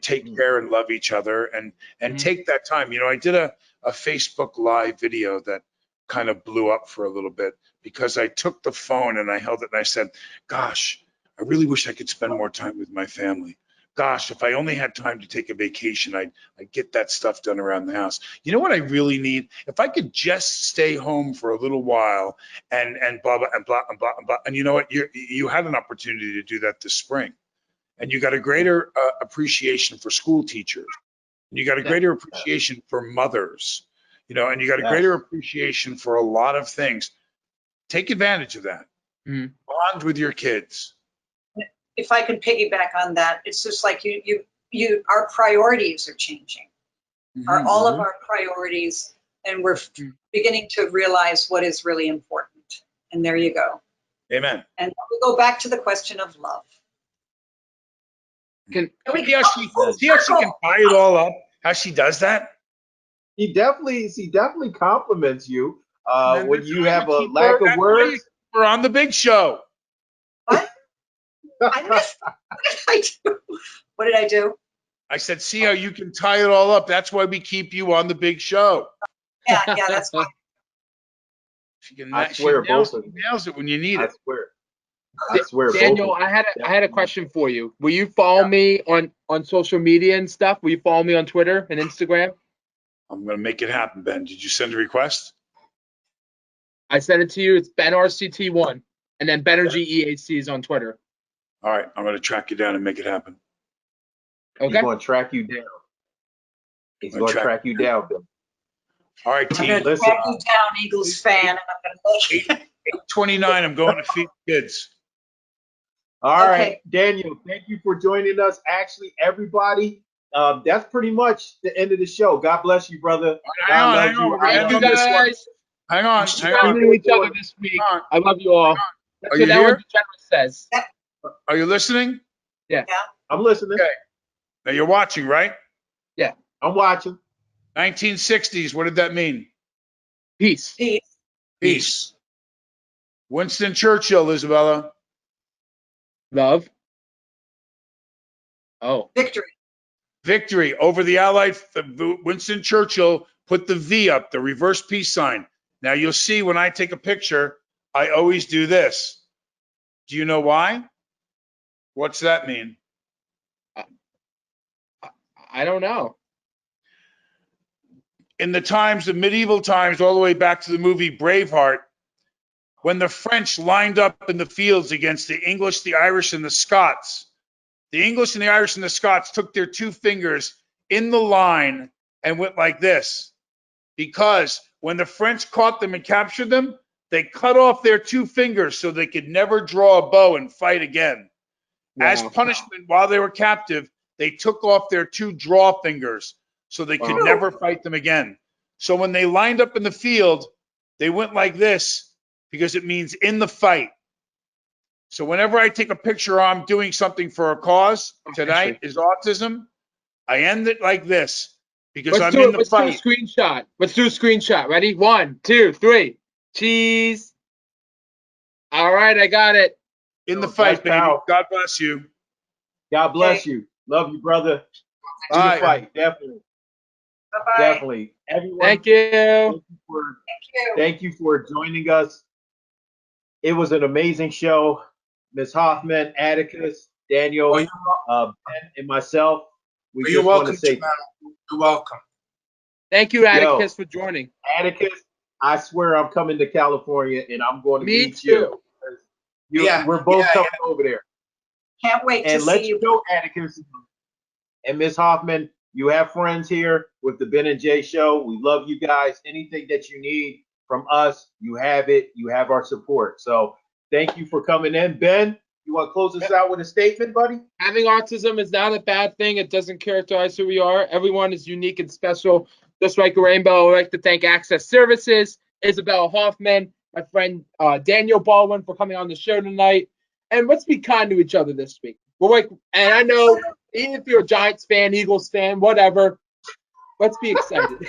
Take care and love each other, and take that time. You know, I did a Facebook Live video that kind of blew up for a little bit because I took the phone and I held it and I said, gosh, I really wish I could spend more time with my family. Gosh, if I only had time to take a vacation, I'd get that stuff done around the house. You know what I really need? If I could just stay home for a little while and blah, blah, and blah, and blah, and blah. And you know what? You had an opportunity to do that this spring. And you got a greater appreciation for school teachers. And you got a greater appreciation for mothers, you know, and you got a greater appreciation for a lot of things. Take advantage of that. Bond with your kids. If I can piggyback on that, it's just like our priorities are changing. All of our priorities, and we're beginning to realize what is really important. And there you go. Amen. And we go back to the question of love. See how she can tie it all up? How she does that? He definitely compliments you when you have a lack of words. We're on the big show. What? I missed. What did I do? I said, see how you can tie it all up. That's why we keep you on the big show. Yeah, that's fine. She can. I swear, both of nails it when you need it. I swear, Daniel, I had a question for you. Will you follow me on social media and stuff? Will you follow me on Twitter and Instagram? I'm gonna make it happen, Ben. Did you send a request? I sent it to you. It's BenRCT1, and then Benergy EAC is on Twitter. All right, I'm gonna track you down and make it happen. Okay. He's gonna track you down. He's gonna track you down, Ben. All right, I'm team. gonna Listen. track you down, Eagles fan, and I'm gonna 8:29. I'm going to feed kids. All right, Daniel, thank you for joining us. Actually, everybody, that's pretty much the end of the show. God bless you, brother. Hang on. Thank you, guys. Hang on. To each other this week. I love you all. That's Are what you Ellen here? DeGeneres says. Are you listening? Yeah. I'm listening. Okay. Now you're watching, right? Yeah. I'm watching. 1960s. What did that mean? Peace. Peace. Winston Churchill, Isabella. Love. Oh. Victory over the Allied. Winston Churchill put the V up, the reverse peace sign. Now you'll see when I take a picture, I always do this. Do you know why? What's that mean? I don't know. In the medieval times, all the way back to the movie Braveheart, when the French lined up in the fields against the English, the Irish, and the Scots, the English and the Irish and the Scots took their two fingers in the line and went like this. Because when the French caught them and captured them, they cut off their two fingers so they could never draw a bow and fight again. Wow. As punishment, while they were captive, they took off their two draw fingers so they could never fight them again. So when they lined up in the field, they went like this because it means in the fight. So whenever I take a picture or I'm doing something for a cause, tonight is autism, I end it like this because I'm in the fight. Let's do a screenshot. Let's do a screenshot. Ready? 1, 2, 3. Cheese. All right, I got it. In the fight, baby. God bless you. God bless you. Love you, brother. In the fight, definitely. Bye-bye. Definitely. Everyone, thank you. Thank you for joining us. It was an amazing show. Ms. Hofmann, Atticus, Daniel, Ben, and myself. You're welcome. You're welcome. Thank you, Atticus, for joining. Atticus, I swear I'm coming to California and I'm going to meet you. We're both coming over there. Can't wait to see you. And let you know, Atticus and Ms. Hofmann, you have friends here with the Ben and Jay Show. We love you guys. Anything that you need from us, you have it. You have our support. So thank you for coming in. Ben, You want to close us out with a statement, buddy? Having autism is not a bad thing. It doesn't characterize who we are. Everyone is unique and special, just like a rainbow. I'd like to thank Access Services, Isabella Hofmann, my friend Daniel Baldwin for coming on the show tonight. And let's be kind to each other this week. We're like, and I know, even if you're a Giants fan, Eagles fan, whatever, let's be excited.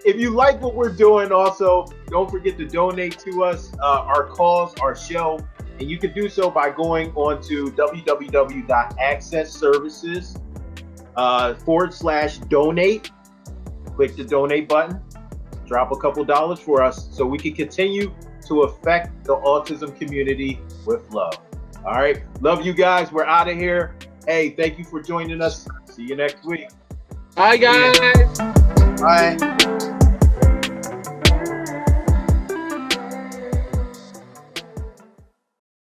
If you like what we're doing, also, don't forget to donate to us, our cause, our show. And you can do so by going on to www.accessservices.com/donate. Click the donate button. Drop a couple dollars for us so we can continue to affect the autism community with love. All right. Love you guys. We're out of here. Hey, thank you for joining us. See you next week. Bye, guys. Bye.